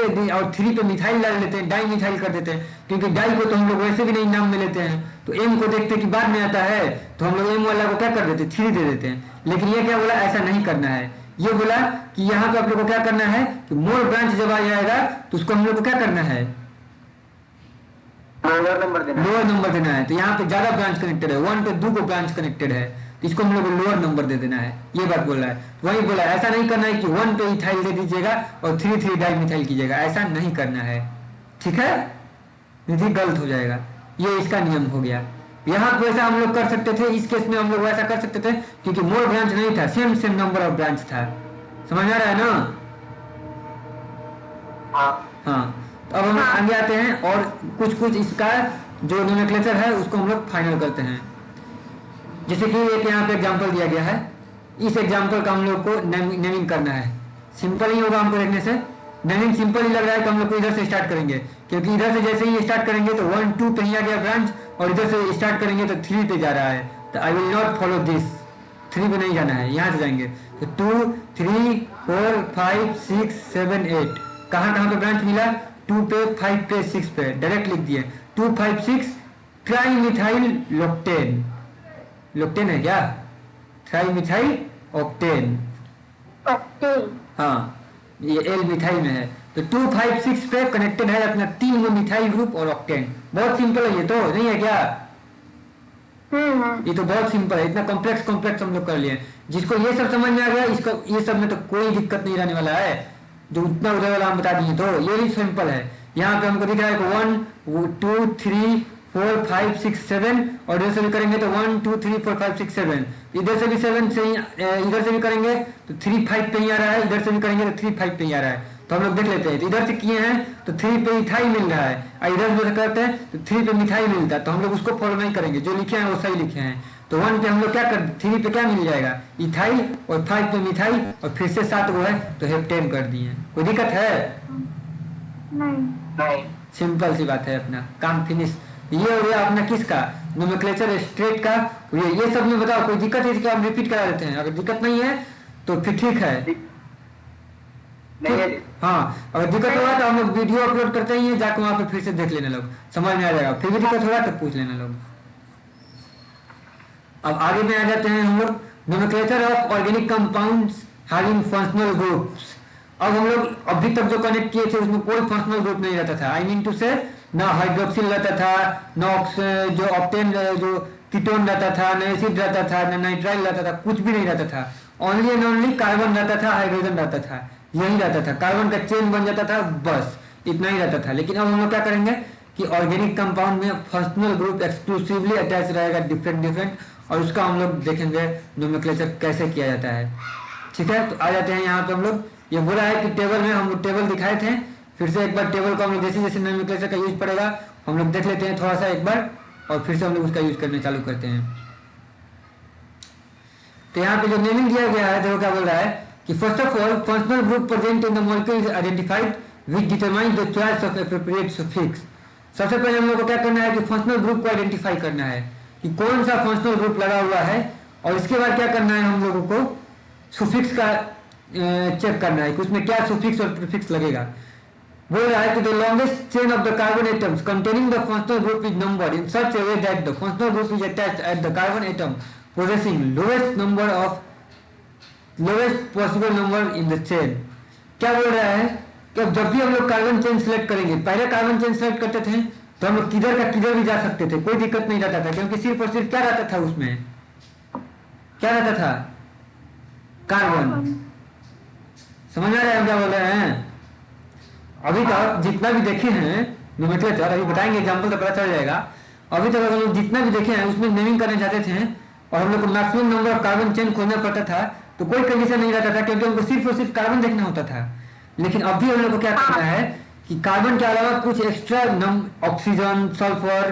पे मिथाइल डाल लेते हैं, डाई मिथाइल कर देते हैं, क्योंकि डाई को तो हम लोग वैसे भी नहीं नाम में लेते हैं। तो M को देखते कि बाद में आता है, तो हम लोग M वाला को क्या कर देते हैं? 3 दे देते हैं। लेकिन ये क्या बोला, ऐसा नहीं करना है। ये बोला कि यहाँ पे आप लोग को क्या करना है कि मोर ब्रांच जब आ जाएगा तो उसको हम लोग को क्या करना है? लोअर नंबर देना है। तो यहाँ पे ज्यादा ब्रांच कनेक्टेड है, 1 पे 2 को ब्रांच कनेक्टेड है, तो इसको हम लोग को लोअर नंबर दे देना है, ये बात बोल रहा है। वही बोला ऐसा नहीं करना है कि 1 पे इथाइल दे दीजिएगा और 3 डाइमिथाइल कीजिएगा, ऐसा नहीं करना है, ठीक है, नहीं गलत हो जाएगा। ये इसका नियम हो गया। यहाँ पे वैसा हम लोग कर सकते थे, इस केस में हम लोग वैसा कर सकते थे क्योंकि मोर ब्रांच नहीं था, सेम नंबर ऑफ ब्रांच था। समझ में आ रहा है ना? हाँ, तो अब हम आगे आते हैं और कुछ इसका जो नोमेनक्लेचर है उसको हम लोग फाइनल करते हैं। जैसे कि एक यहाँ पे एग्जांपल दिया गया है, इस एग्जांपल का हम लोग को नेमिंग करना है। सिंपल ही होगा हमको देखने से, नेमिंग सिंपल ही लग रहा है, तो हम लोग को इधर से स्टार्ट करेंगे क्योंकि इधर से जैसे ही स्टार्ट करेंगे तो 1 2 पे ही आ गया ब्रांच और इधर से स्टार्ट करेंगे तो 3 पे जा रहा है। तो I will not follow this, 3 पे नहीं जाना है, यहाँ से जाएंगे तो 2 3 4 5 6 7 8 कहाँ पे ब्रांच मिला? 2 पे 5 पे 6 पे डायरेक्ट लिख दिए 2 5 6 ट्राइमिथाइल लोक्टेन। लोक्टेन है क्या? ट्राइमिथाइल ऑक्टेन, हाँ ये एल मिथाइल में है। तो 2 5 6 पे कनेक्टेड है अपना 3 मिथाइल ग्रुप और ऑक्टेन। बहुत सिंपल है, ये तो नहीं है क्या? ये तो बहुत सिंपल है, इतना कॉम्प्लेक्स हम लोग कर लिए। जिसको ये सब समझ में आ गया, इसको ये सब में तो कोई दिक्कत नहीं रहने वाला है, जो उतना उधर वाला हम बता दिए। तो ये भी सिंपल है। यहाँ पे हमको दिख रहा है 1 2 3 4 5 6 7 और इधर से भी करेंगे तो 1 2 3 4 5 6 7, इधर से भी 7 से इधर से भी करेंगे तो 3 5 पे ही आ रहा है, इधर से भी करेंगे तो 3 5 पे ही आ रहा है। तो हम लोग देख लेते हैं, तो इधर से किए हैं तो 3 पे इथाइल मिल रहा है और इधर से करते हैं तो 3 पे मिथाइल मिलता है। तो हम लोग उसको फॉलो नहीं करेंगे, जो लिखे हैं वो सही लिखे हैं। तो 1 पे हम लोग क्या कर 3 पे क्या मिल जाएगा? इथाइल और 5 पे मिथाइल और फिर से 7 वो है तो हेप्टेन कर दिए। कोई दिक्कत है? नहीं। सिंपल सी बात है, अपना काम फिनिश। ये हो गया अपना किसका? नोमेनक्लेचर स्ट्रेट का। ये सब में बताओ कोई दिक्कत है? इसका हम रिपीट करा देते हैं, अगर दिक्कत नहीं है तो फिर ठीक है। हाँ, अगर दिक्कत होगा तो हम लोग वीडियो अपलोड करते ही हैं, जाकर वहां पे फिर से देख लेना लोग, समझ में आ जाएगा। फिर भी दिक्कत होगा तो पूछ लेना लोग। अब आगे में आ जाते हैं हम लोग nomenclature of organic compounds having functional groups. अब हम लोग अभी तक जो कनेक्ट किए थे उसमें कोई फंक्शनल ग्रुप नहीं रहता था। आई मीन टू से ना हाइड्रोक्सिल रहता था, ना जो ऑक्टेन जो कीटोन रहता था, ना एसिड रहता था, ना नाइट्राइल रहता था, कुछ भी नहीं रहता था। ओनली एंड ओनली कार्बन रहता था, हाइड्रोजन रहता था, यही रहता था। कार्बन का चेन बन जाता था, बस इतना ही रहता था। लेकिन अब हम लोग क्या करेंगे कि ऑर्गेनिक कंपाउंड में फंक्शनल ग्रुप एक्सक्लूसिवली अटैच रहेगा, डिफरेंट, और उसका हम लोग देखेंगे नोमेनक्लेचर कैसे किया जाता है। ठीक है, तो आ जाते हैं यहाँ पे हम लोग। ये बोला है कि टेबल में हम लोग टेबल दिखाए थे, फिर से एक बार टेबल को हम लोग जैसे जैसे नोमेनक्लेचर का यूज पड़ेगा हम लोग देख लेते हैं थोड़ा सा एक बार, और फिर से हम लोग उसका यूज करने चालू करते हैं। तो यहाँ पे जो नेमिंग दिया गया है देखो क्या बोल रहा है कि first of all functional group present in the molecule is identified which determines the choice of appropriate suffix. सबसे पहले हम लोग को क्या करना है कि फंक्शनल ग्रुप को आइडेंटिफाई करना है कि कौन सा फंक्शनल ग्रुप लगा हुआ है, और इसके बाद क्या करना है हम लोगों को सुफिक्स का चेक करना है कि उसमें क्या सुफिक्स और प्रीफिक्स लगेगा। बोल रहा है कि the longest chain of the carbon atoms containing the functional group is numbered in such A way that the functional group is attached at the carbon atom possessing lowest possible number in the chain. क्या बोल रहा है कि अब जब भी हम लोग कार्बन चेन सेलेक्ट करेंगे, पहले कार्बन चेन सेलेक्ट करते थे तो हम लोग किधर का किधर भी जा सकते थे, कोई दिक्कत नहीं रहता था, क्योंकि सिर्फ और सिर्फ क्या रहता था उसमें, क्या रहता था? कार्बन। समझ आ रहा है हम क्या बोल रहे हैं? अभी तक जितना भी देखे हैं नोमेनक्लेचर, अभी बताएंगे एग्जांपल तो पता चल जाएगा। अभी तक हम लोग जितना भी देखे हैं उसमें नेमिंग करना चाहते थे और हम लोग को maximum number of carbon chain खोजना पड़ता था, तो कोई कंडीशन नहीं रहता था, क्योंकि हमको सिर्फ और सिर्फ कार्बन देखना होता था। लेकिन अभी हम लोग को क्या करना है कि कार्बन के अलावा कुछ एक्स्ट्रा ऑक्सीजन, सल्फर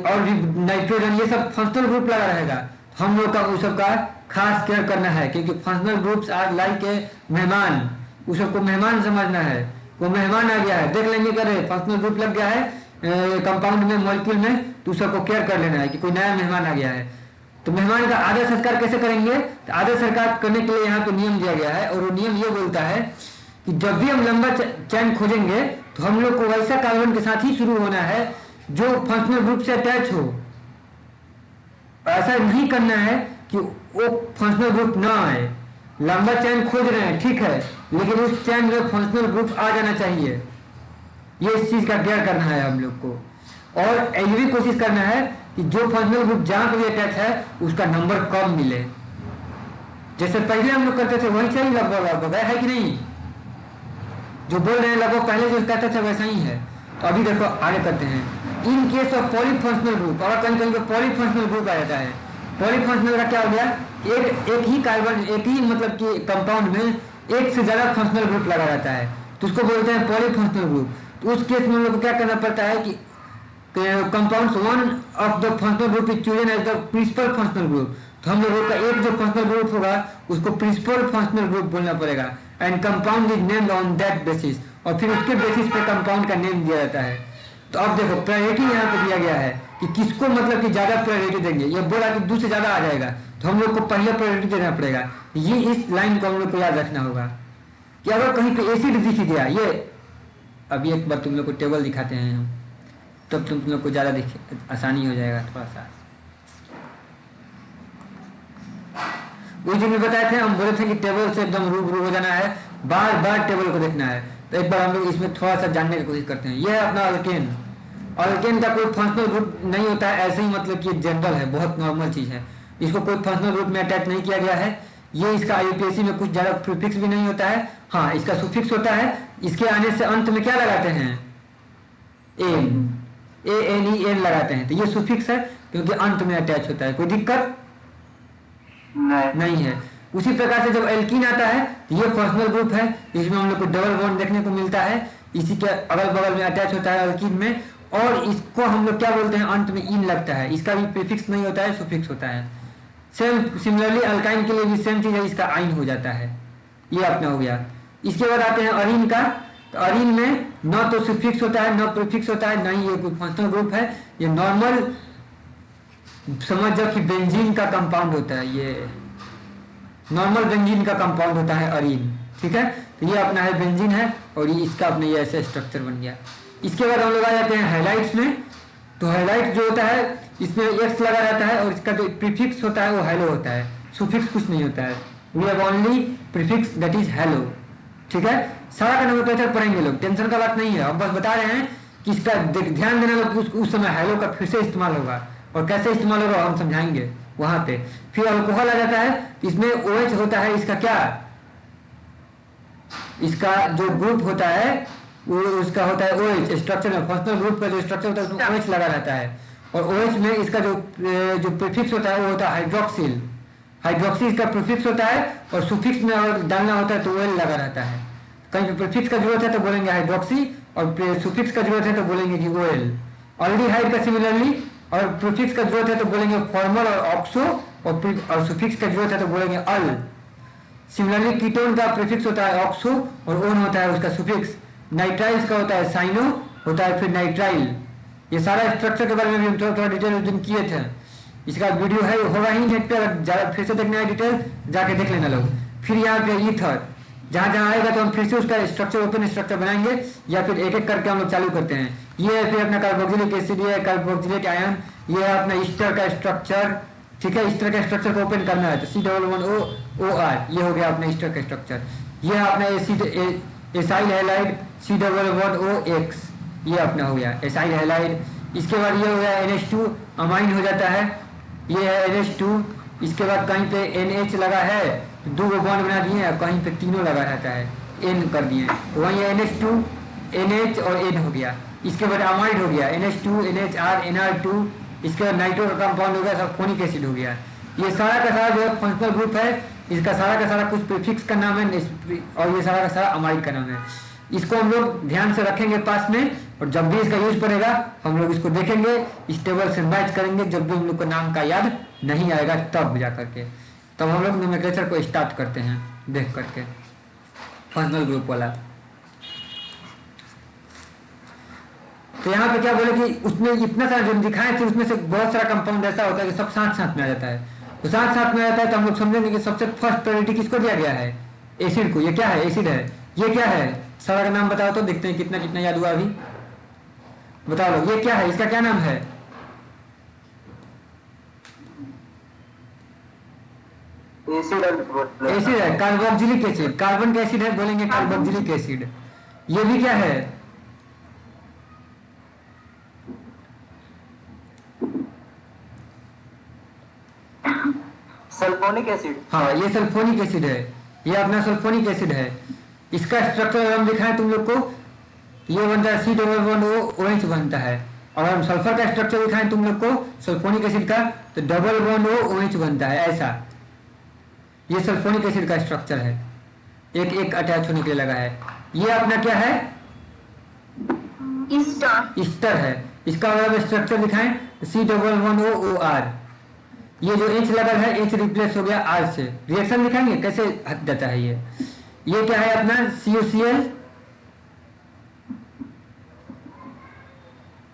और नाइट्रोजन, ये सब फंक्शनल ग्रुप लगा रहेगा। हम लोग का उस सब का खास केयर करना है, क्योंकि functional groups are like a मेहमान, उस सबको मेहमान समझना है। वो मेहमान आ गया है, देख लेंगे करे फंक्शनल ग्रुप लग गया है कंपाउंड में, मॉलिक्यूल में, तो उस सबको केयर कर लेना है कि कोई नया मेहमान आ गया है। तो मेहमान का आदर सत्कार कैसे करेंगे? तो आदर सत्कार करने के लिए यहाँ पे नियम दिया गया है, और वो नियम ये बोलता है कि जब भी हम लंबा चैन खोजेंगे तो हम लोग को वैसा कार्बन के साथ ही शुरू होना है जो फंक्शनल ग्रुप से अटैच हो। ऐसा नहीं करना है कि वो फंक्शनल ग्रुप ना आए। लंबा चैन खोज रहे हैं ठीक है, लेकिन उस चैन में फंक्शनल ग्रुप आ जाना चाहिए। ये इस चीज का केयर करना है हम लोग को, और ये भी कोशिश करना है कि जो फंक्शनल ग्रुप जहाँ पे भी अटैच है उसका नंबर कम मिले। जैसे पहले हम लोग करते थे वही सही लगभग है कि नहीं? जो बोल रहे हैं लगभग पहले जो कहते थे वैसा ही है। तो अभी देखो आगे करते हैं। In case of polyfunctional group, और कहीं कहीं पे पॉलीफंक्शनल ग्रुप आ जाता है। पॉलीफंक्शनल का क्या हो गया? एक ही कार्बन, एक ही मतलब कि कंपाउंड में एक से ज्यादा फंक्शनल ग्रुप लगा रहता है, तो उसको बोलते हैं पॉलीफंक्शनल ग्रुप। तो उस केस में हम लोग को क्या करना पड़ता है कि compounds one of the functional group is chosen as the principal functional group. तो हम लोगों का एक जो फंक्शनल ग्रुप होगा उसको प्रिंसिपल फंक्शनल ग्रुप बोलना पड़ेगा। And compound is named on that basis, और फिर उसके बेसिस पे कंपाउंड का नेम दिया जाता है। तो अब देखो प्रायोरिटी यहाँ पे दिया गया है कि किसको मतलब कि ज्यादा प्रायोरिटी देंगे। ये बोला कि 2 से ज्यादा आ जाएगा तो हम लोग को पहले प्रायोरिटी देना पड़ेगा। ये इस लाइन को हम लोग को याद रखना होगा कि अगर कहीं पे एसिड दिख गया, ये अभी एक बार तुम लोग को टेबल दिखाते हैं हम, तब तुम लोग को ज्यादा आसानी हो जाएगा थोड़ा सा। वो जो भी बताए थे, हम बोले थे कि टेबल से एकदम रूबरू हो जाना है, बार बार टेबल को देखना है। तो एक बार हम लोग इसमें थोड़ा सा जानने की कोशिश करते हैं। यह है अपना अल्केन। अल्केन का कोई फंक्शनल ग्रुप नहीं होता है, ऐसे ही मतलब कि जनरल है, बहुत नॉर्मल चीज है। इसको कोई फंक्शनल ग्रुप में अटैच नहीं किया गया है। ये इसका आईयूपीएसी में कुछ ज्यादा प्रीफिक्स भी नहीं होता है। हाँ, इसका सुफिक्स होता है। इसके आने से अंत में क्या लगाते हैं? एन, ANEN लगाते हैं। तो ये सुफिक्स है क्योंकि अंत में अटैच होता है। कोई दिक्कत नहीं है। उसी प्रकार से जब एल्कीन आता है तो ये फंक्शनल ग्रुप है, इसमें हम लोग को डबल बॉन्ड देखने को मिलता है, इसी के अगल बगल में अटैच होता है एल्कीन में, और इसको हम लोग क्या बोलते हैं? अंत में इन लगता है। इसका भी प्रीफिक्स नहीं होता है, सुफिक्स होता है। सेम सिमिलरली अल्काइन के लिए भी सेम चीज है, इसका आइन हो जाता है। ये अपना हो गया। इसके बाद आते हैं अरीन का। तो अरीन में न तो सुफिक्स होता है, न प्रीफिक्स होता है, न ही ये कोई फंक्शनल ग्रुप है। ये नॉर्मल समझ जाओ कि बेंजीन का कंपाउंड होता है। ये नॉर्मल बेंजीन का कंपाउंड होता है अरीन, ठीक है। तो ये अपना है बेंजीन है, और ये इसका अपने ये ऐसे स्ट्रक्चर बन गया। इसके बाद हम लोग आ जाते हैं हैलाइड्स में। तो हैलाइड जो होता है इसमें एक्स लगा रहता है, और इसका जो प्रीफिक्स होता है वो हेलो होता है, सुफिक्स कुछ नहीं होता है। We have only prefix that is halo, ठीक है। सारा का नोमेनक्लेचर पढ़ेंगे लोग, टेंशन का बात नहीं है। अब बस बता रहे हैं कि इसका ध्यान देना लोग, उस समय हेलो का फिर से इस्तेमाल होगा, और कैसे इस्तेमाल होगा हम समझाएंगे वहां पे। फिर अल्कोहल आ जाता है, इसमें OH होता है। इसका क्या, इसका जो ग्रुप होता है वो उसका होता है OH स्ट्रक्चर में। फंक्शनल ग्रुप का जो स्ट्रक्चर होता है उसमें OH लगा रहता है, और OH में इसका जो प्रीफिक्स होता है वो होता है हाइड्रोक्सिल। हाइड्रोक्सी इसका प्रीफिक्स होता है, और सुफिक्स में अगर डालना होता है तो OL लगा रहता है। कहीं पे प्रीफिक्स का जरूरत है तो बोलेंगे हाइड्रोक्सी, और सुफिक्स का जरूरत है तो बोलेंगे कि OL। ऑल्डिहाइड का सिमिलरली, और प्रीफिक्स का जरूरत है तो बोलेंगे फॉर्मल और ऑक्सो, और सुफिक्स का जरूरत है तो बोलेंगे अल। सिमिलरली कीटोन का प्रीफिक्स होता है ऑक्सो, और ओन होता है उसका सुफिक्स। नाइट्राइल्स का होता है साइनो, होता है फिर नाइट्राइल। ये सारा स्ट्रक्चर के बारे में भी हम थोड़ा डिटेल उस दिन किए थे। इसका वीडियो है होगा ही नेट पे, अगर फिर से देखना है डिटेल जाके देख लेना लोग। फिर यहाँ पे ईथर, जहाँ जहाँ आएगा तो हम फिर से उसका स्ट्रक्चर, ओपन स्ट्रक्चर बनाएंगे, या फिर एक एक करके हम लोग चालू करते हैं। ये है फिर अपना कार्बोक्सिलिक एसिड, ये कार्बोक्सिलेट आयन, ये है अपना ईस्टर का स्ट्रक्चर, ठीक है। ईस्टर का स्ट्रक्चर को ओपन करना है तो C11OR, ये हो गया अपना ईस्टर का स्ट्रक्चर। ये है अपना एसाइल हैलाइड C11OX, ये अपना हो गया एसाइल हैलाइड। इसके बाद ये हो गया NH2 अमाइन हो जाता है, ये है NH2। इसके बाद कहीं पे NH लगा है, 2 बॉन्ड बना दिए, और कहीं पे तीनों लगा रहता है, N कर दिए, तो वहीं NH2 NH और N हो गया। इसके बाद अमाइड हो गया NH2 NHR NR2। इसके बाद नाइट्रो का कंपाउंड हो गया, सल्फोनिक एसिड हो गया। ये सारा का सारा जो है फंक्शनल ग्रुप है, इसका सारा का सारा कुछ प्रीफिक्स का नाम है, और ये सारा का सारा अमाइड का नाम है। इसको हम लोग ध्यान से रखेंगे पास में, और जब भी इसका यूज पड़ेगा हम लोग इसको देखेंगे, इस टेबल से मैच करेंगे। जब भी हम लोग को नाम का याद नहीं आएगा तब जा करके, तब हम लोग नोमेनक्लेचर को स्टार्ट करते हैं देख करके फंक्शनल ग्रुप वाला। तो यहाँ पे क्या बोले कि उसमें इतना सारा जो दिखाए थे उसमें से बहुत सारा कंपाउंड ऐसा होता है कि सब साथ साथ में आ जाता है। तो साथ साथ में आ जाता है तो हम लोग समझेंगे कि सबसे फर्स्ट प्रायोरिटी किसको दिया गया है? एसिड को। ये क्या है? एसिड है। ये क्या है? सारा का नाम बताओ तो देखते हैं कितना कितना याद हुआ अभी। बताओ लोग, ये क्या है? इसका क्या नाम है? एसिड है, कार्बोक्सिलिक एसिड। कार्बन का एसिड है, बोलेंगे कार्बोक्सिलिक एसिड। ये भी क्या है? Sulphonic acid. हाँ, ये सल्फोनिक एसिड है, ये अपना सल्फोनिक एसिड है। इसका स्ट्रक्चर हम दिखाएं तुम लोग को, ये बनता है C+O OH बनता है। और हम सल्फर का स्ट्रक्चर दिखाएं तुम लोग को सल्फोनिक एसिड का, तो OOH बनता है। ऐसा ये सल्फोनिक एसिड का स्ट्रक्चर है, एक एक अटैच होने के लिए लगा है। ये अपना क्या है, ईस्टर है। इसका अगर स्ट्रक्चर दिखाएं C+11OOR, ये जो H लगा है, H रिप्लेस हो गया R से। रिएक्शन दिखाएंगे कैसे हट जाता है ये क्या है अपना CuCl,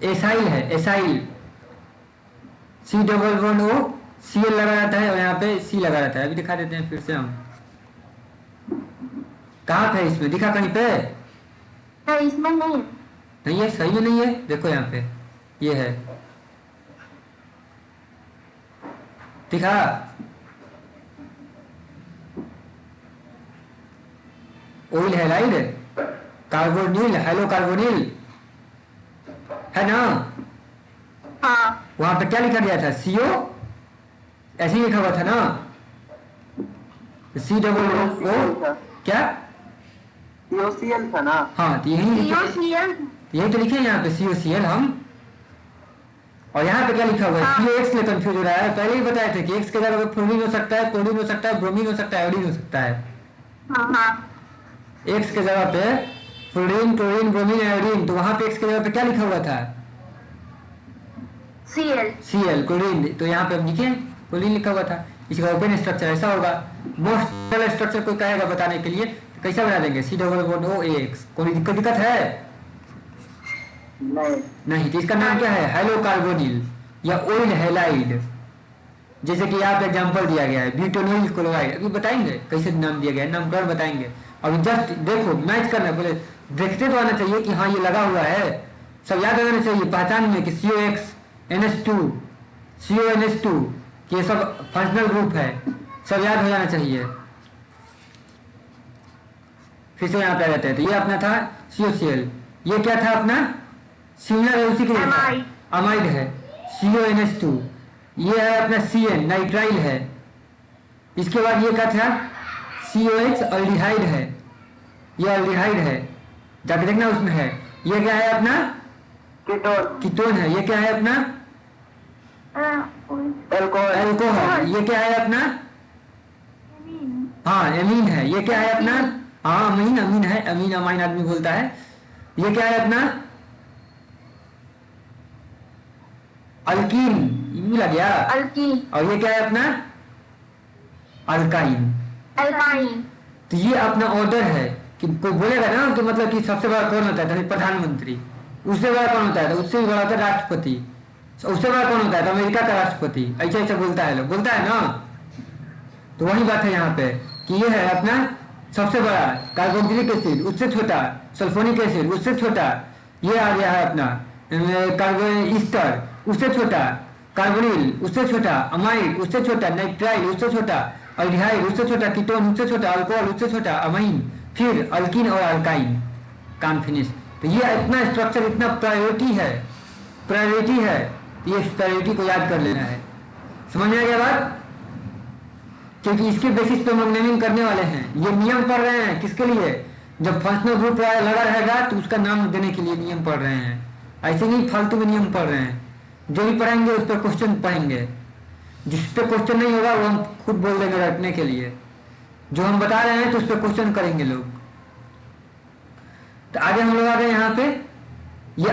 एसाइल है, एसाइल। C+11OCl लगा रहता है और यहाँ पे C लगा रहता है। अभी दिखा देते हैं फिर से हम, कहाँ पे इसमें दिखा कहीं पे? इसमें नहीं है, सही में नहीं है। देखो यहाँ पे ये है, दिखा। ऑयल हैलाइड, कार्बोनिल, हाइड्रोकार्बोनिल है ना। हाँ, वहां पे क्या लिखा गया था, CO, ऐसे ही लिखा हुआ था ना, C+O क्या, COCl था ना। हाँ, तो यही तो लिखे हैं यहाँ पे COCl हम। और यहाँ पे क्या लिखा हुआ है, हाँ। COX ले कंफ्यूज हो रहा है। पहले ही बताए थे कि X के जगह पे फ्लोरीन हो सकता है, क्लोरीन हो सकता है, ब्रोमीन हो सकता है, आयोडीन हो सकता है। हाँ, X के जगह पे फ्लोरीन, क्लोरीन, ब्रोमीन, आयोडीन, तो वहां पे X के जगह पे क्या लिखा हुआ था, Cl, क्लोरीन। तो यहाँ पे हम लिखे क्लोरीन लिखा हुआ था। इसका ओपन स्ट्रक्चर ऐसा होगा। मोस्ट स्ट्रक्चर कोई कहेगा बताने के लिए, तो कैसा बना देंगे, C+O कोई दिक्कत है नहीं। तो इसका नाम क्या है, हाइड्रोकार्बोनिल या ऑयल हैलाइड। जैसे कि यहाँ पे एग्जांपल दिया गया है ब्यूटेनॉइल क्लोराइड। अभी बताएंगे कैसे नाम दिया गया है, नामकरण बताएंगे। अभी जस्ट देखो, मैच करना, बोले देखते तो आना चाहिए कि हाँ ये लगा हुआ है, सब याद रहना चाहिए पहचान में कि COX NH2 CONH2 ये सब फंक्शनल ग्रुप है, सब याद हो जाना चाहिए। फिर से यहाँ पे आ जाते हैं। तो ये अपना था COCl, ये क्या था अपना, सिमिलर है उसी के जैसा, अमाइड है, CONH2। ये है अपना CN, नाइट्राइल है। इसके बाद ये क्या था, COH, अल्डिहाइड है, ये अल्डिहाइड है, जाके देखना उसमें है। ये क्या है अपना, कीटोन है। ये क्या है अपना, अल्कोहल। ये क्या है अपना, हाँ एमीन है। ये क्या है अपना, हाँ अमीन है, अमीन अमाइन आदमी बोलता है। ये क्या है अपना, अल्कीन, मिला गया। और ये क्या है अपना, अल्काइन। तो ये अपना ऑर्डर है कि कोई बोलेगा ना कि मतलब कि सबसे बड़ा कौन होता है, तो प्रधानमंत्री। उससे बड़ा कौन होता है, तो उससे भी बड़ा होता है राष्ट्रपति। उससे बड़ा कौन होता है, तो अमेरिका का राष्ट्रपति। ऐसा बोलता है लोग, बोलता है ना। तो वही बात है यहाँ पे कि ये है अपना सबसे बड़ा कार्बोक्सिलिक एसिड, उससे छोटा सल्फोनिक एसिड, उससे छोटा ये आ गया है अपना कार्बन ईस्टर, उससे छोटा कार्बोनिल, उससे छोटा अमाइड, उससे छोटा नाइट्राइल, उससे छोटा अल्डिहाइड, उससे छोटा कीटोन, उससे छोटा अल्कोहल, उससे छोटा अमाइन, फिर अल्कीन और अल्काइन, काम फिनिश। तो ये इतना स्ट्रक्चर, इतना प्रायोरिटी है, ये प्रायोरिटी को याद कर लेना है। समझ में आ गया बात? क्योंकि इसके बेसिस पे हम नेमिंग करने वाले हैं। ये नियम पढ़ रहे हैं किसके लिए, जब फंक्शनल ग्रुप लगा रहेगा तो उसका नाम देने के लिए नियम पढ़ रहे हैं। ऐसे नहीं फालतू में नियम पढ़ रहे हैं। जो भी पढ़ेंगे उस पर क्वेश्चन पढ़ेंगे, जिस पे क्वेश्चन नहीं होगा वो हम खुद बोल देंगे रटने के लिए। जो हम बता रहे हैं तो उस पर क्वेश्चन करेंगे लोग। तो आगे हम लोग आ गए यहाँ पे, ये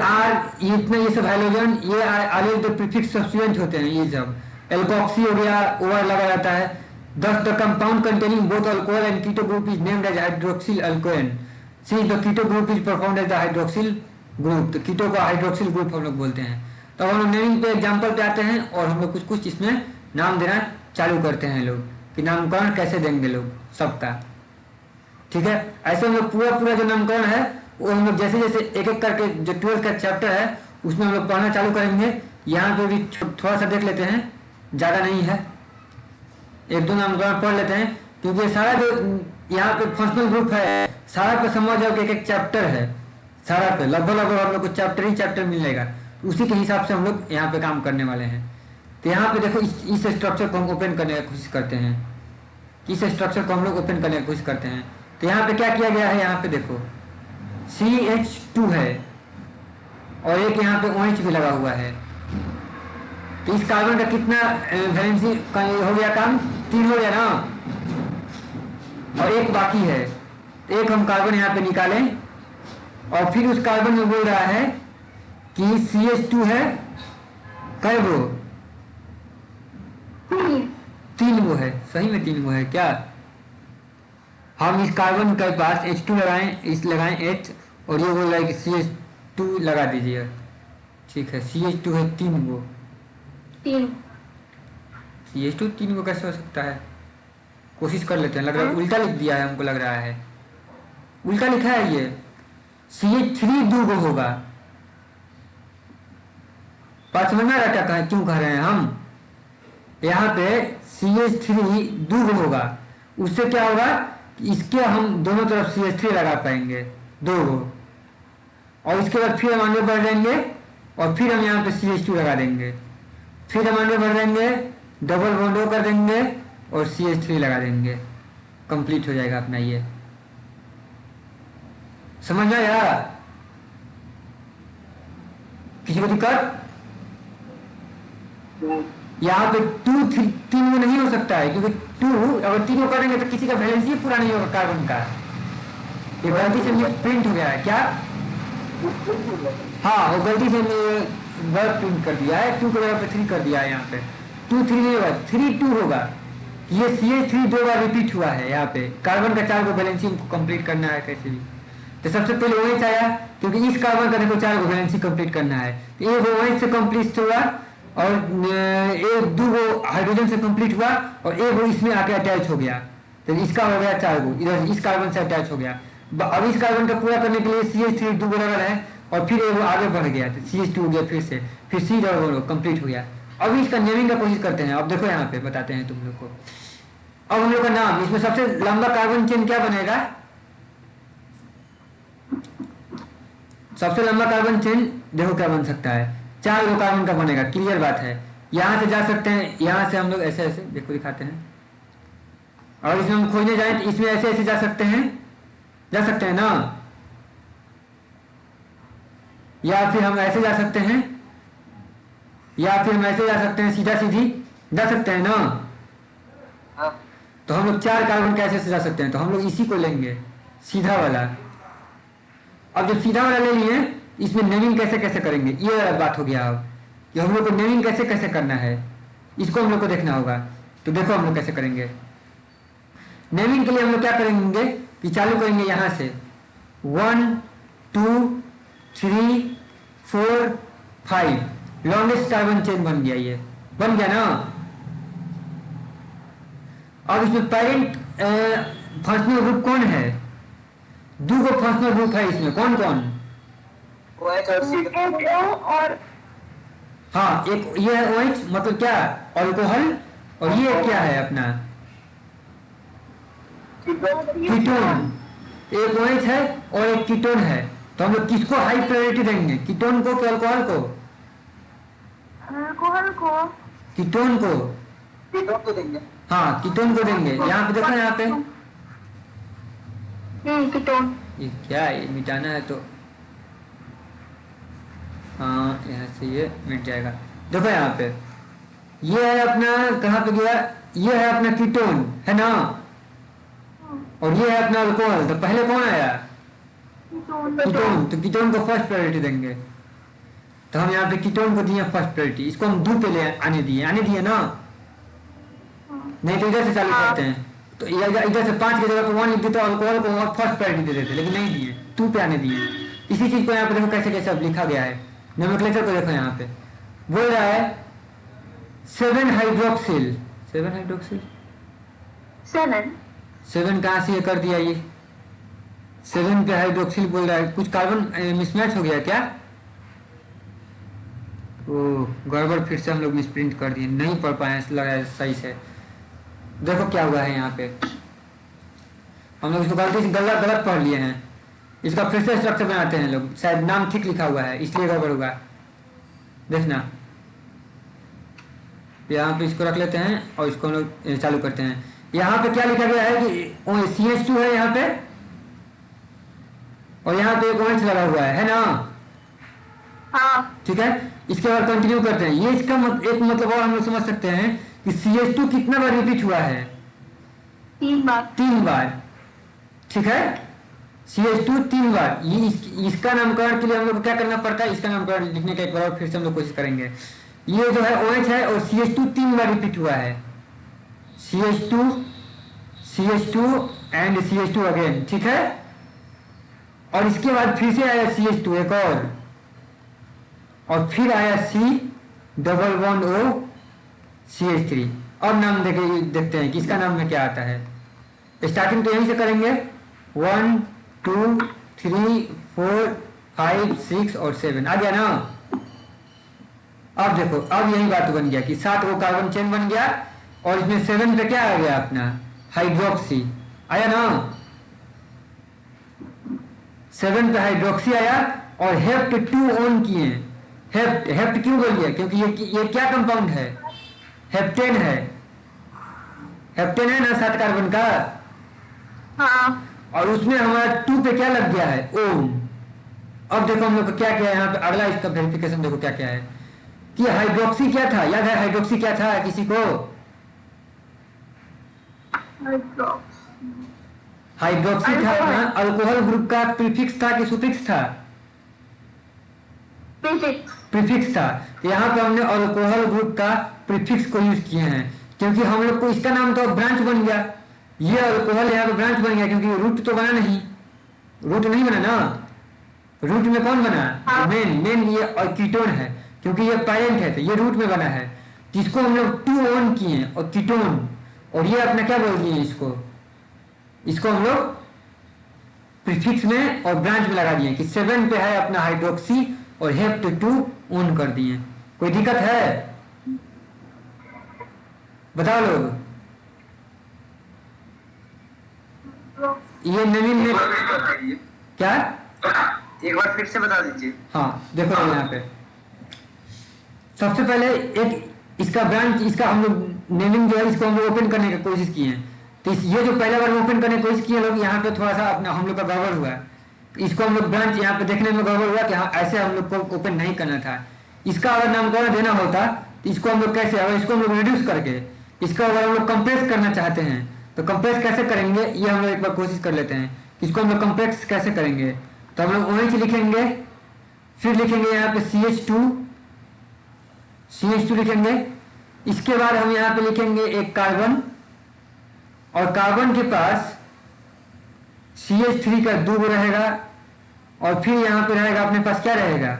ये इतना, ये सब हाइड्रोजन, ये ऑलवेज द प्रीफिक्स सब्स्टिट्यूएंट होते हैं। ये सब एल्कोक्सी हो गया, ओवर लगा रहता है। Thus the compound containing both alcohol and keto group is named as hydroxyl alcohol. Since the keto group is performed as the hydroxyl group, तो कीटो को हाइड्रोक्सिल ग्रुप हम लोग बोलते हैं। तो हम लोग नेमिंग पे एग्जांपल पे आते हैं और हम लोग कुछ इसमें नाम देना चालू करते हैं लोग, कि नामकरण कैसे देंगे लोग सबका। ठीक है, ऐसे हम लोग पूरा जो नामकरण है वो हम लोग जैसे जैसे एक एक करके जो 12th का चैप्टर है उसमें हम लोग पढ़ना चालू करेंगे। यहाँ पे भी थोड़ा सा देख लेते हैं, ज़्यादा नहीं है, एक दो नामकरण पढ़ लेते हैं, क्योंकि सारा जो यहाँ पे फंक्शनल ग्रुप है सारा पे समझ जाओ कि एक एक चैप्टर है। सारा पे लगभग हम लोग को चैप्टर ही चैप्टर मिलेगा, उसी के हिसाब से हम लोग यहाँ पे काम करने वाले हैं। तो यहाँ पे देखो इस स्ट्रक्चर को हम ओपन करने की कोशिश करते हैं, इस स्ट्रक्चर को हम लोग ओपन करने की कोशिश करते हैं। तो यहाँ पे क्या किया गया है, यहाँ पे देखो CH2 है और एक यहाँ पे OH भी लगा हुआ है। तो इस कार्बन का कितना वैलेंसी हो गया काम, 3 हो गया ना, और एक बाकी है। तो एक हम कार्बन यहाँ पे निकालें और फिर उस कार्बन में बोल रहा है कि CH2 है, कै वो 3 वो है, सही में 3 वो है क्या। हम इस कार्बन के पास H2 लगाएं, इस लगाएं H, और ये बोल रहा है कि CH2 लगा दीजिए। ठीक है, CH2 है 3 वो, 3 CH2 3 वो कैसे हो सकता है, कोशिश कर लेते हैं। लग रहा है उल्टा लिख दिया है, हमको लग रहा है उल्टा लिखा है। ये CH3 2 गो होगा। बात समझ में आ रहा क्या कहा, क्यों कह रहे हैं हम, यहाँ पे CH3 2 गो होगा। उससे क्या होगा, इसके हम दोनों तरफ CH3 लगा पाएंगे 2 गो, और इसके बाद फिर हम आगे बढ़ जाएंगे और फिर हम यहाँ पे CH2 लगा देंगे, फिर हम आगे बढ़ जाएंगे, डबल बॉन्ड O कर देंगे और CH3 लगा देंगे। कंप्लीट हो जाएगा अपना ये, समझ में आया। किसी को दिक्कत, यहाँ पे 2 3 में नहीं हो सकता है, क्योंकि 2 अगर 3 को करेंगे तो किसी का बैलेंस ही पूरा नहीं होगा कार्बन का। ये गलती से प्रिंट हो गया है क्या, हाँ वो गलती से वर्ड प्रिंट कर दिया है, 2 की जगह पे 3 कर दिया है। यहाँ पे 2 3 नहीं होगा, 3 2 होगा। ये CH3 2 बार रिपीट हुआ है। यहाँ पे कार्बन का 4 को बैलेंसिंग कंप्लीट करना है कैसे भी। तो सबसे पहले OH आया, क्योंकि इस कार्बन का देखो 4 को बैलेंसिंग कंप्लीट करना है। तो एक OH से कंप्लीट हुआ और एक 2 गो हाइड्रोजन से कंप्लीट हुआ और एक वो इसमें आके अटैच हो गया। तो इसका हो गया 4 गो, इधर इस कार्बन से अटैच हो गया। अब इस कार्बन का पूरा करने के लिए CH3 2 गो लगा है और फिर वो आगे बढ़ गया, तो CH2 हो गया, फिर C डबल कंप्लीट हो गया। अब इसका नेमिंग का कोशिश करते हैं। अब देखो यहाँ पे बताते हैं तुम लोग को। अब हम लोग का नाम, इसमें सबसे लंबा कार्बन चेन क्या बनेगा, सबसे लंबा कार्बन चेन देखो क्या बन सकता है, 4 गो कार्बन का बनेगा, क्लियर बात है। यहाँ से जा सकते हैं, यहाँ से हम लोग ऐसे ऐसे देखो दिखाते हैं, और इसमें हम खोजने जाए तो इसमें ऐसे ऐसे जा सकते हैं ना, या फिर हम ऐसे जा सकते हैं, या फिर हम ऐसे जा सकते हैं, सीधा सीधी जा सकते हैं ना। तो हम लोग 4 कार्बन कैसे से जा सकते हैं, तो हम लोग इसी को लेंगे, सीधा वाला। अब जब सीधा वाला ले लिए, इसमें नेमिंग कैसे कैसे करेंगे, ये वाला बात हो गया। अब कि हम लोग को नेमिंग कैसे कैसे करना है, इसको हम लोग को देखना होगा। तो देखो हम लोग कैसे करेंगे। नेमिंग के लिए हम लोग क्या करेंगे कि चालू करेंगे यहाँ से 1 2 3 4 5, लॉन्गेस्ट कार्बन चेन बन गया, ये बन गया ना। अब इसमें पेरेंट फंक्शनल ग्रुप कौन है, 2 गो फंक्शनल ग्रुप है इसमें, कौन कौन, और हाँ एक ये है OH, मतलब क्या अल्कोहल, और ये क्या है अपना कीटोन। एक OH है और एक कीटोन है। तो हम लोग किसको हाई प्रायोरिटी देंगे, कीटोन को कि अल्कोहल को, अल्कोहल को, कीटोन को, कीटोन को देंगे। हाँ कीटोन को देंगे। यहाँ पे देखो, यहाँ पे कीटोन, ये क्या है, ये मिटाना है तो हाँ यहाँ से ये मिट जाएगा। देखो यहाँ पे ये है अपना, कहाँ पे गया, ये है अपना कीटोन है ना, और ये है अपना अल्कोहल। तो पहले कौन आया, कीटोन। तो कीटोन को फर्स्ट प्रायोरिटी देंगे। तो हम यहाँ पे कीटोन को दिए फर्स्ट प्रायोरिटी, इसको हम 2 पे ले आने दिए ना, नहीं तो इधर से चालू करते हैं। तो इधर से 5 की जगह पे 1 लिख देते, अल्कोहल को फर्स्ट प्रायोरिटी दे देते, लेकिन नहीं दिए, 2 पे आने दिए। इसी चीज को यहाँ पे देखो कैसे कैसे अब लिखा गया है। नोमेनक्लेचर को देखो, यहाँ पे बोल रहा है 7 हाइड्रोक्सिल, 7 हाइड्रोक्सिल, 7 कहाँ से ये कर दिया, ये 7 पे हाइड्रोक्सिल बोल रहा है। कुछ कार्बन मिसमैच हो गया क्या, ओ गड़बड़, फिर से हम लोग मिसप्रिंट कर दिए, नहीं पढ़ पाए लगा सही से। देखो क्या हुआ है यहाँ पे, हम लोग इसको गलती से गलत पढ़ लिए हैं। इसका फिर से स्ट्रक्चर बनाते हैं लोग, शायद नाम ठीक लिखा हुआ है इसलिए गड़बड़ हुआ, देखना। यहाँ पे इसको रख लेते हैं और इसको हम लोग चालू करते हैं। यहाँ पे क्या लिखा गया है कि CH2 है यहाँ पे, और यहाँ पे एक OH लगा हुआ है ना? हाँ। ठीक है, इसके बाद कंटिन्यू करते हैं। ये इसका एक मतलब और हम लोग समझ सकते हैं कि CH2 कितना बार रिपीट हुआ है? 3 बार। 3 बार। ठीक है, CH2 3 बार। ये इसका नामकरण के लिए हम लोग को क्या करना पड़ता है? इसका नामकरण लिखने का एक बार फिर से हम लोग कोशिश करेंगे। ये जो है OH है और CH2 3 बार रिपीट हुआ है। CH2 and CH2 again. ठीक है, और इसके बाद फिर से आया CH2 एक और फिर आया C double bond O CH3। अब नाम देखते हैं कि इसका नाम में क्या आता है। स्टार्टिंग तो यहीं से करेंगे, 1 2 3 4 5 6 और 7 आ गया ना? अब देखो, अब यही बात बन गया कि 7 वो कार्बन चेन बन गया, और इसमें 7 पे क्या आ गया अपना? हाइड्रोक्सी आया ना? 7 पे हाइड्रोक्सी आया और हेप्ट 2 ऑन किए। हेप्ट क्यों बोलिए? क्योंकि ये क्या कंपाउंड है? हेप्टेन है। हेप्टेन है ना 7 कार्बन का? हाँ। और उसमें हमारा 2 पे क्या लग गया है? ओम। अब देखो हम लोग को क्या क्या है यहाँ पे, अगला इसका वेरिफिकेशन देखो क्या क्या है कि हाइड्रोक्सी क्या था? याद है हाइड्रोक्सी क्या था किसी को? हाइड्रोक्सी था ना, अल्कोहल ग्रुप का प्रीफिक्स था कि सुफिक्स था? प्रीफिक्स था। तो यहाँ पे हमने अल्कोहल ग्रुप का प्रीफिक्स को यूज किए हैं, क्योंकि हम लोग को इसका नाम तो ब्रांच बन गया। ये अल्कोहल यहाँ पे ब्रांच बन गया, क्योंकि रूट तो बना नहीं, रूट नहीं बना ना। रूट में कौन बना? हाँ। मेन ये और कीटोन है, क्योंकि ये पैरेंट है तो ये रूट में बना है। जिसको हम लोग 2 ऑन किए और कीटोन, और ये अपना क्या बोल दिए इसको हम लोग प्रीफिक्स में और ब्रांच में लगा दिए कि 7 पे है अपना हाइड्रोक्सी और हेप्ट 2 ऑन कर दिए। कोई दिक्कत है? बताओ लोग। ये नवीन में क्या? एक बार फिर से बता दीजिए। हाँ देखो यहाँ पे सबसे पहले एक इसका ब्रांच, इसका हम लोग नेमिंग जो है इसको हम लोग ओपन करने की कोशिश किए हैं। तो ये जो पहला बार ओपन करने की कोशिश किए लोग, यहाँ पे थोड़ा सा अपना हम लोग का गड़बड़ हुआ है। इसको हम लोग ब्रांच यहाँ पे देखने में गड़बड़ हुआ कि हाँ ऐसे हम लोग को ओपन नहीं करना था। इसका अगर नामकरण देना होता तो इसको हम लोग कैसे, अगर इसको हम लोग रिड्यूस करके इसका अगर हम लोग कंप्रेस करना चाहते हैं तो कंप्रेस कैसे करेंगे, ये हम लोग एक बार कोशिश कर लेते हैं। इसको हम लोग कंप्रेस कैसे करेंगे, तो हम लोग OH लिखेंगे, फिर लिखेंगे यहाँ पे CH2 लिखेंगे। इसके बाद हम यहाँ पे लिखेंगे एक कार्बन, और कार्बन के पास CH3 का 2 रहेगा, और फिर यहाँ पे रहेगा अपने पास क्या रहेगा?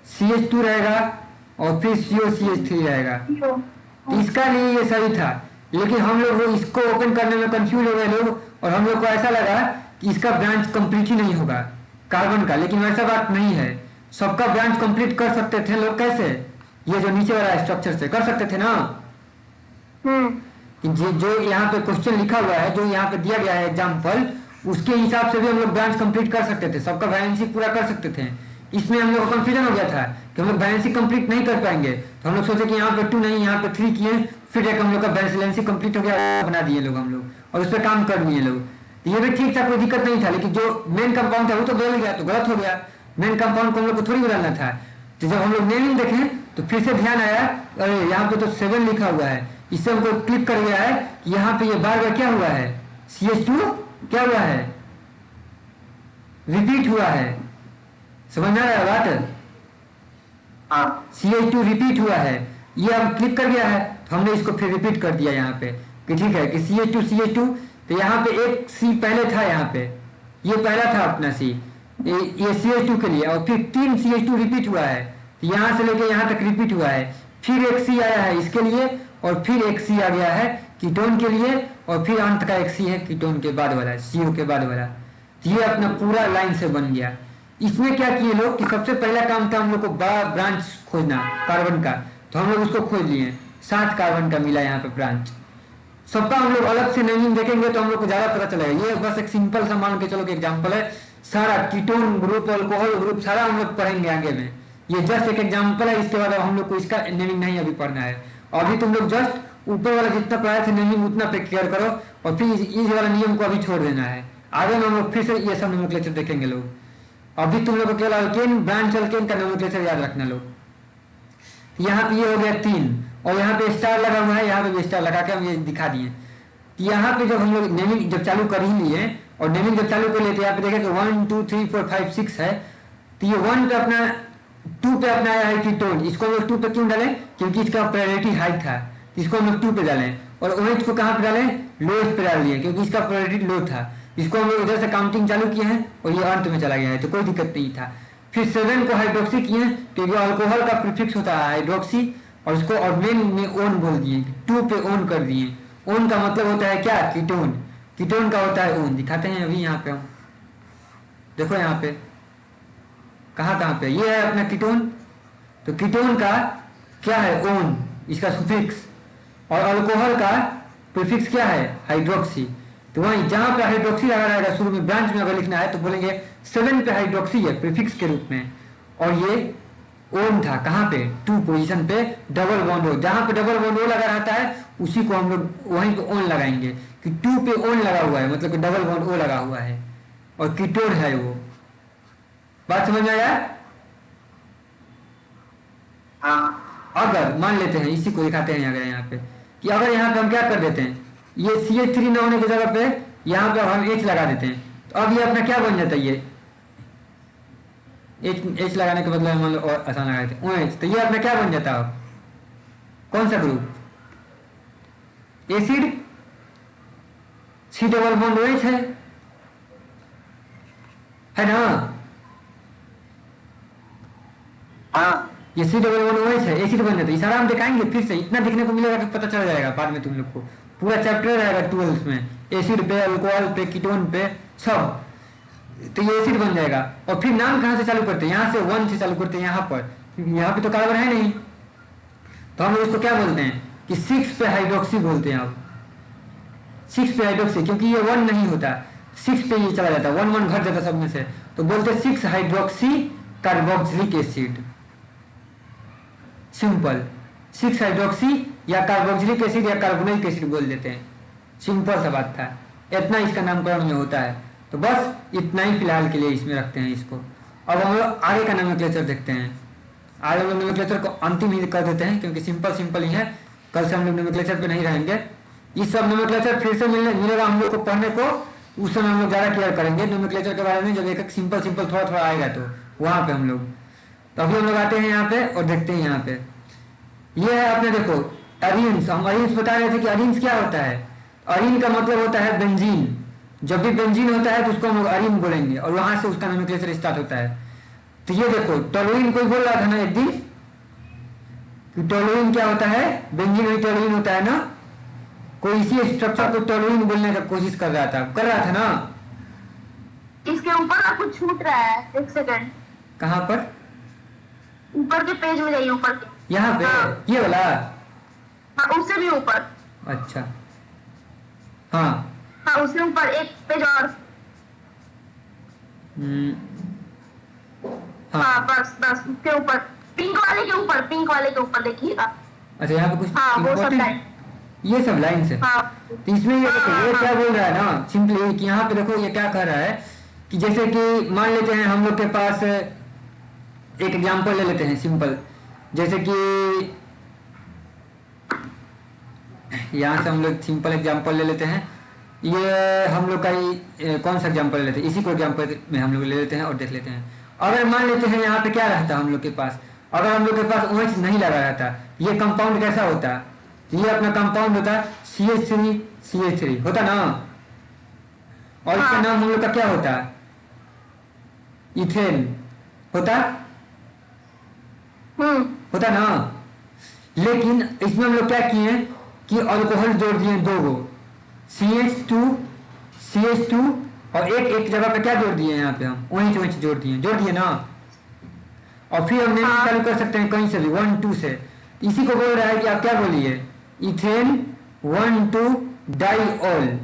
CH2 रहेगा, और फिर COCH3 रहेगा। तो इसका लिए ये सही था, लेकिन हम लोग इसको ओपन करने में कंफ्यूज हो गए लोग, और हम लोग को ऐसा लगा कि इसका ब्रांच कंप्लीट ही नहीं होगा कार्बन का। लेकिन वैसा बात नहीं है, सबका ब्रांच कंप्लीट कर सकते थे लोग। कैसे? ये जो नीचे वाला स्ट्रक्चर से कर सकते थे ना। जो यहाँ पे क्वेश्चन लिखा हुआ है, जो यहाँ पे दिया गया है एग्जाम्पल, उसके हिसाब से भी हम लोग ब्रांच कंप्लीट कर सकते थे, सबका वैलेंसी पूरा कर सकते थे। इसमें हम लोग को कंफ्यूजन हो गया था कि हम लोग वैलेंसी कंप्लीट नहीं कर पाएंगे, तो हम लोग सोचे कि यहाँ पे 2 नहीं यहाँ पे 3 किए, फिर एक हम लोग का वैलेंसी कंप्लीट हो गया, बना दिए लोग हम लोग, और उस पर काम कर दिए लोग। ये भी ठीक था, कोई दिक्कत नहीं था। लेकिन जो मेन कंपाउंड था वो तो बदल गया, तो गलत हो गया। मेन कंपाउंड को हम लोग को थोड़ी बदलना था। तो जब हम लोग नेमिंग देखें तो फिर से ध्यान आया, अरे यहाँ पे तो 7 लिखा हुआ है। इससे हमको क्लिक कर गया है कि यहाँ पे ये बार बार क्या हुआ है? CH2 क्या हुआ है? रिपीट हुआ है। समझ में आ रहा है बात? हाँ। CH2 रिपीट हुआ है, ये हम क्लिक कर गया है, तो हमने इसको फिर रिपीट कर दिया यहाँ पे कि ठीक है कि CH2। तो यहाँ पे एक C पहले था, यहाँ पे ये पहला था अपना C, ये CH2 के लिए, और फिर 3 CH2 रिपीट हुआ है। तो यहाँ से लेके यहाँ तक रिपीट हुआ है। फिर एक C आया है इसके लिए, और फिर एक C आ गया है कीटोन के लिए, और फिर अंत का एक C है कीटोन के बाद वाला, CO के बाद वाला। ये अपना पूरा लाइन से बन गया। इसमें क्या किए लोग कि सबसे पहला काम था हम लोग को बड़ा ब्रांच खोजना कार्बन का, तो हम लोग उसको खोज लिए। 7 कार्बन का मिला यहाँ पे ब्रांच। सबका हम लोग अलग से नेमिंग देखेंगे तो हम लोग को ज्यादा पता चलेगा। ये बस एक सिंपल सा मान के चलो कि एग्जाम्पल है। सारा कीटोन ग्रुप, अल्कोहल ग्रुप सारा हम लोग पढ़ेंगे आगे में, ये जस्ट एक एग्जांपल है, इसके बाद अब हम लोग को इसका नेमिंग नहीं अभी पढ़ना है। अभी तुम लोग जस्ट ऊपर वाला जितना पढ़ाए थे नेमिंग उतना पे केयर करो, और फिर इस वाला नियम को अभी छोड़ देना है। आगे में हम लोग फिर से ये सब नोमेनक्लेचर देखेंगे लोग। अभी तुम लोग को केवल अल्केन ब्रांच अल्केन का नोमेनक्लेचर याद रखना लोग। यहाँ पे ये हो गया 3, और यहाँ पे स्टार लगा हुआ है, यहाँ पे भी स्टार लगा के हम ये दिखा दिए। यहाँ पे जब हम लोग नेमिंग जब चालू कर ही लिए, और नेमिंग जब चालू कर लेते यहाँ पे देखें कि 1 2 3 4 5 6 है, तो ये 1 पे अपना 2 पे अपना आया है कीटोन। इसको हम लोग 2 पे क्यों डालें? क्योंकि इसका प्रायोरिटी हाई था, इसको हम लोग 2 पे डालें। और OH को कहाँ पे डालें? लोएस्ट पे डाल दिए, क्योंकि इसका प्रायोरिटी लो था। इसको हम लोग इधर से काउंटिंग चालू किए हैं और ये अंत में चला गया है, तो कोई दिक्कत नहीं था। फिर 7 को हाइड्रोक्सी किए, क्योंकि अल्कोहल का प्रीफिक्स होता है हाइड्रोक्सी, और उसको और मेन में ओन बोल दिए, 2 पे ओन कर दिए। ओन का मतलब होता है क्या? कीटोन। कीटोन का होता है ओन। दिखाते हैं अभी यहाँ पे हम, देखो यहाँ पे कहाँ पे ये है अपना कीटोन। तो कीटोन का क्या है? ओन, इसका सुफिक्स। और अल्कोहल का प्रीफिक्स क्या है? हाइड्रोक्सी। तो वहीं जहां पे हाइड्रोक्सी लगा रहेगा शुरू में ब्रांच में अगर लिखना है तो बोलेंगे 7 पे हाइड्रोक्सी है प्रीफिक्स के रूप में, और ये ओन था कहाँ पे? 2 पोजीशन पे डबल बॉन्ड ओ। जहां पे डबल बॉन्ड ओ लगा रहता है उसी को हम लोग वहीं पे ओन लगाएंगे, कि 2 पे ओन लगा हुआ है, मतलब कि डबल बॉन्ड ओ लगा हुआ है, और कीटोन है वो। बात समझ में आया? हाँ। अगर मान लेते हैं, इसी को दिखाते हैं अगर यहाँ पे, कि अगर यहाँ पे हम क्या कर देते हैं, ये CH3 न होने की जगह पे यहाँ पे हम H लगा देते हैं, तो अब ये अपना क्या बन जाता है? ये H लगाने के बदले मान लो और आसान लगा देते हैं OH, तो ये अपना क्या बन जाता है? अब कौन सा group? Acid. C double bond OH है ना? हाँ। ये C डबल बॉन्ड OH है, एसिड बन जाता है। इशारा हम दिखाएंगे फिर से, इतना दिखने को मिलेगा कि पता चल जाएगा बाद में तुम लोग को। पूरा चैप्टर रहेगा 12 में, एसिड पे, अल्कोहल पे, कीटोन पे, सब। तो ये एसिड बन जाएगा। और फिर नाम कहाँ से चालू करते हैं? यहाँ से 1 से चालू करते हैं यहाँ पर, क्योंकि यहाँ पे तो कार्बन है नहीं, तो हम लोग इसको क्या बोलते हैं कि 6 पे हाइड्रोक्सी बोलते हैं। अब 6 पे हाइड्रोक्सी, क्योंकि ये 1 नहीं होता, 6 पे ये चला जाता है, 1 1 घट जाता सब में से, तो बोलते 6 hydroxy carboxylic acid. Simple 6 hydroxy या कार्बोक्सिलिक एसिड या कार्बोनिक एसिड बोल देते हैं। सिंपल सा बात था, इतना इसका नामकरण में होता है। तो बस इतना ही फिलहाल के लिए इसमें रखते हैं इसको। अब हम लोग आगे का नोमेनक्लेचर देखते हैं। आज हम लोग नोमेनक्लेचर को अंतिम ही कर देते हैं, क्योंकि सिंपल ही है। कल से हम लोग नोमेनक्लेचर पे नहीं रहेंगे। ये सब नोमेनक्लेचर फिर से मिलेगा हम लोग को पढ़ने को, उस समय हम लोग ज़्यादा केयर करेंगे नोमेनक्लेचर के बारे में, जब एक सिंपल थोड़ा आएगा तो वहाँ पे हम लोग। तो अभी हम लोग आते हैं यहाँ पे और देखते हैं यहाँ पे। ये है आपने देखो अरीन्स। हम अरीन्स बता रहे थे कि अरीन्स क्या होता है। अरीन का मतलब होता है बेंजीन। जब भी बेंजीन होता है तो उसको हम लोग अरीन बोलेंगे, और वहां से उसका नोमेनक्लेचर स्टार्ट होता है। तो ये देखो टोलुइन, कोई बोल रहा था ना एक दिन कि टोलुइन क्या होता है? बेंजीन और टोलुइन होता है ना। कोई इसी स्ट्रक्चर को टोलुइन बोलने का कोशिश कर रहा था ना। इसके ऊपर ना कुछ छूट रहा है, एक सेकंड। कहाँ पर? ऊपर के पेज में जाइए, ऊपर के। यहाँ पे हाँ। ये वाला? हाँ, उससे भी ऊपर। अच्छा, हाँ हाँ, उससे ऊपर एक पेज और। हाँ, बस उसके ऊपर, पिंक वाले के ऊपर देखिएगा। अच्छा, यहाँ पे कुछ हाँ, वो सब लाइन। ये सब लाइन से। हाँ। तो इसमें ये देखो ये क्या बोल रहा है ना, सिंपली कि यहाँ पे देखो ये क्या कह रहा है कि जैसे कि मान लेते हैं हम लोग के पास एक एग्जांपल ले लेते हैं सिंपल, जैसे कि यहाँ से हम लोग सिंपल एग्जांपल ले लेते हैं। ये हम लोग का कौन सा एग्जांपल ले लेते हैं? इसी को एग्जांपल में हम लोग ले लेते हैं और देख लेते हैं। अगर मान लेते हैं यहाँ पे क्या रहता हम लोग के पास, अगर हम लोग के पास OH नहीं लगा रहता, ये कंपाउंड कैसा होता? ये अपना कंपाउंड होता CH3 होता ना, और इसका नाम हम लोग का क्या होता? इथेन होता ना। लेकिन इसमें हम लोग क्या किए कि अल्कोहल जोड़ दिए 2 गो, CH2 और एक जगह पे क्या जोड़ दिए? यहाँ पे हम OH जोड़ दिए ना। और फिर हम नेमिंग चालू कर सकते हैं कहीं से भी 1 2 से। इसी को बोल रहा है कि आप क्या बोलिए? Ethane 1 2 diol.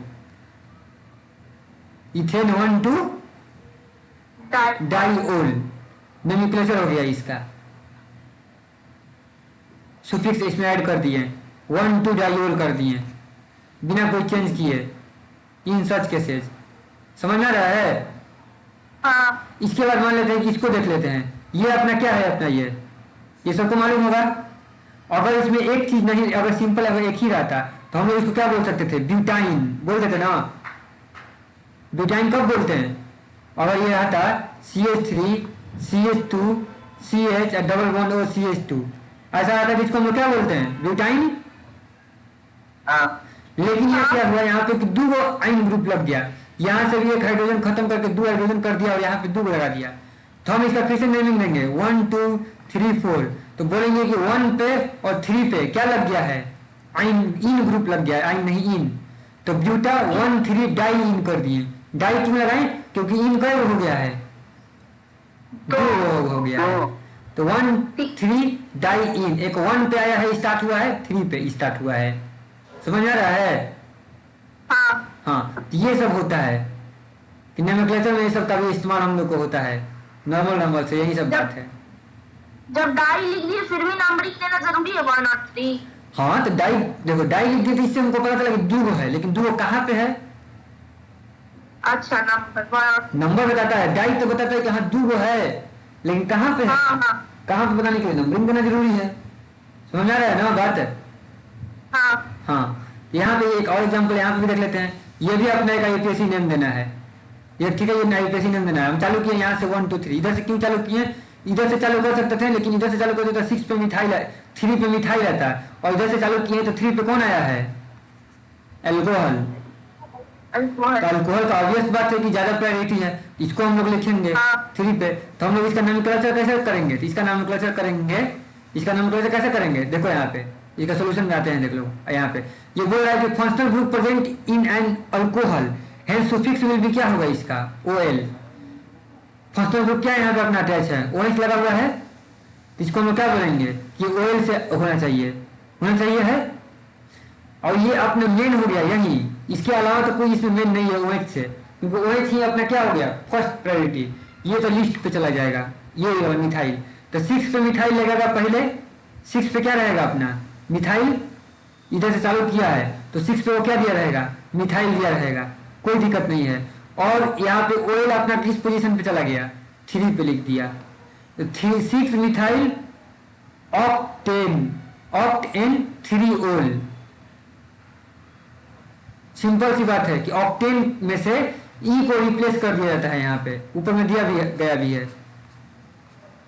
Ethane 1 2 diol nomenclature हो गया इसका। सुफिक्स इसमें ऐड कर दिए, 1,2 डाइयोल कर दिए बिना कोई चेंज किए इन सच केसेस। समझ में आ रहा है? हाँ इसके बाद मान लेते हैं कि इसको देख लेते हैं, ये अपना क्या है, अपना ये सबको मालूम होगा। अगर इसमें एक चीज नहीं, अगर सिंपल अगर एक ही रहता तो हम लोग इसको क्या बोल सकते थे, ब्यूटाइन बोलते थे ना। ब्यूटाइन कब बोलते हैं? अगर ये रहता CH3 CH2 CH double bond और CH2 ऐसा रहता है, इसको हम लोग क्या बोलते हैं, ब्यूटाइन। हाँ लेकिन ये क्या हुआ, यहाँ पे दो आइन ग्रुप लग गया, यहाँ से भी एक हाइड्रोजन खत्म करके 2 हाइड्रोजन कर दिया और यहाँ पे 2 लगा दिया, तो हम इसका फिर से नेमिंग देंगे 1 2 3 4। तो बोलेंगे कि 1 पे और 3 पे क्या लग गया है, आइन इन ग्रुप लग गया है, आइन नहीं इन। तो ब्यूटा 1 3 डाई इन कर दिए। डाई क्यों लगाए, क्योंकि इन कई हो गया है, 2 हो गया है। तो 1 3 डाई इन, एक 1 पे आया है स्टार्ट हुआ है, 3 पे स्टार्ट हुआ है। समझ आ रहा है? हाँ, तो ये सब होता है कि नोमेनक्लेचर में ये सब का भी इस्तेमाल हम लोग को होता है नॉर्मल नंबर से, यही सब बात है। जब डाई लिख दिए फिर भी नंबरिंग देना जरूरी है 1 और 3? हाँ, तो डाई देखो, डाई लिख दिए तो इससे हमको पता चला कि 2 है, लेकिन 2 कहाँ पे है, अच्छा नंबर बताता है, डाई तो बताता है कि हाँ 2 है, लेकिन कहाँ पे है, कहाँ पे बताने के लिए नंबरिंग देना जरूरी है। समझ आ रहा है ना बात? हाँ, यहाँ पे एक और एग्जांपल यहाँ पे भी देख लेते हैं। ये भी अपना एक आईपीएससी नेम देना है, ये ठीक है, ये आईपीएससी नेम देना है। हम चालू किए यहाँ से 1 2 3, इधर से क्यों चालू किए, इधर से चालू कर सकते थे, लेकिन इधर से चालू करते तो 6 पे मिथाइल, 3 पे मिथाइल रहता, और इधर से चालू किए तो 3 पे कौन आया है, एल्कोहल। अल्कोहल का ऑब्वियस बात है कि ज्यादा प्रायोरिटी है, इसको हम लोग लिखेंगे 3 पे। तो हम लोग इसका नोमेनक्लेचर कैसे करेंगे, तो इसका नोमेनक्लेचर करेंगे, इसका नोमेनक्लेचर कैसे करेंगे, देखो यहाँ पे इसका सोल्यूशन में आते हैं, देख लो यहाँ पे ये बोल रहा है कि functional group present in an alcohol, hence suffix will भी क्या होगा इसका, OL। फंक्शनल ग्रुप क्या यहाँ पे अपना अटैच है, OH लगा हुआ है, इसको हम लोग क्या बोलेंगे कि OL से होना चाहिए है। और ये अपना मेन हो गया यही, इसके अलावा तो कोई इसमें मेन नहीं है OH से, क्योंकि OH ही अपना क्या हो गया, फर्स्ट प्रायोरिटी। ये तो लिस्ट पे चला जाएगा, ये मिथाइल, तो 6 पे मिथाइल लगेगा पहले, 6 पे क्या रहेगा अपना मिथाइल, इधर से चालू किया है तो 6 पे वो क्या दिया रहेगा, मिथाइल दिया रहेगा, कोई दिक्कत नहीं है। और यहाँ पे OL अपना किस पोजीशन पे चला गया, 3 पे लिख दिया, तो 6 मिथाइल ऑक्टेन 3 OL। सिंपल सी बात है कि ऑक्टेन में से E को रिप्लेस कर दिया जाता है, यहाँ पे ऊपर में दिया भी गया भी है।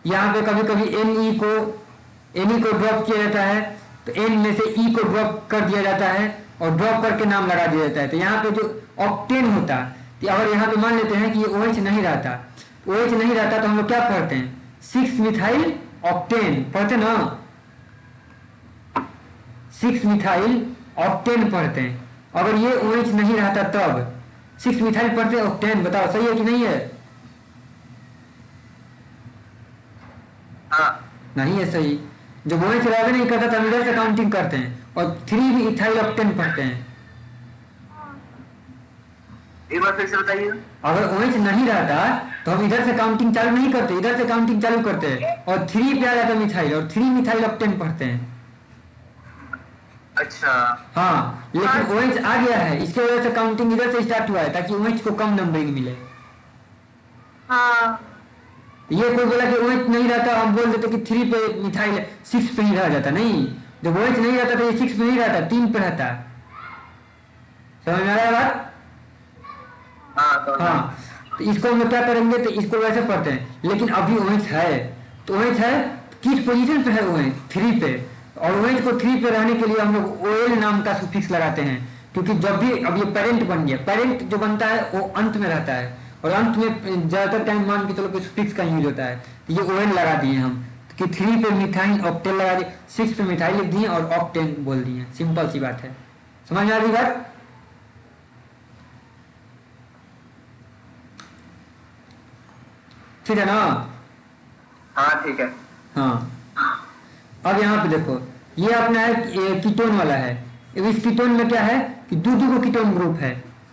यहाँ पे कभी कभी Ne को ड्रॉप किया जाता है, तो N में से E को ड्रॉप कर दिया जाता है और ड्रॉप करके नाम लगा दिया जाता है। तो यहाँ पे जो ऑक्टेन होता, तो अगर यहाँ पे मान लेते हैं कि ये OH नहीं रहता, तो हम लोग क्या पढ़ते हैं, 6 मिथाइल ऑक्टेन पढ़ते ना, 6 मिथाइल ऑक्टेन पढ़ते हैं। अगर ये OH नहीं रहता तब 6 मिथाइल पढ़ते ऑक्टेन, बताओ सही है कि नहीं है? नहीं है सही। जब OH रहेगा नहीं करता तो हम इधर से काउंटिंग करते हैं और 3 भी इथाइल ऑक्टेन पढ़ते हैं। एक बार फिर से बताइए। अगर OH नहीं रहता तो हम इधर से काउंटिंग चालू नहीं करते, इधर से काउंटिंग चालू करते हैं और 3 पे आ जाता मिथाइल और 3 मिथाइल ऑक्टेन पढ़ते हैं। अच्छा हाँ, लेकिन OH आ गया है, इसके वजह से काउंटिंग इधर से स्टार्ट हुआ है ताकि OH को कम नंबरिंग मिले। ये कोई बोला कि OH नहीं रहता, हम बोल देते कि 3 पे मिथाइल 6 पे ही रह जाता, नहीं, जब OH नहीं रहता तो ये 6 पे नहीं रहता, 3 पे रहता। समझ में आ रहा है बात? हाँ, तो इसको हम लोग क्या करेंगे, तो इसको वैसे पढ़ते हैं, लेकिन अभी OH है, तो OH है किस पोजीशन पे है, OH 3 पे, और OH को 3 पे रहने के लिए हम लोग OL नाम का सुफिक्स लगाते हैं, क्योंकि जब भी अब ये पेरेंट बन गया, पेरेंट जो बनता है वो अंत में रहता है और अंत में ज्यादातर टाइम मान के चलो कि सुफिक्स का यूज होता है, तो ये OL लगा दिए हम कि 3 पे मिथाइल ऑक्टेन लगा दिए, 6 पे मिथाइल लिख दिए और ऑक्टेन बोल दिए। सिंपल सी बात है, समझ में आ रही बात? ठीक है ना? हाँ ठीक है। हाँ, अब यहाँ पे देखो ये अपना है कीटोन वाला है। इस कीटोन में क्या है कि दो को कीटोन ग्रुप है,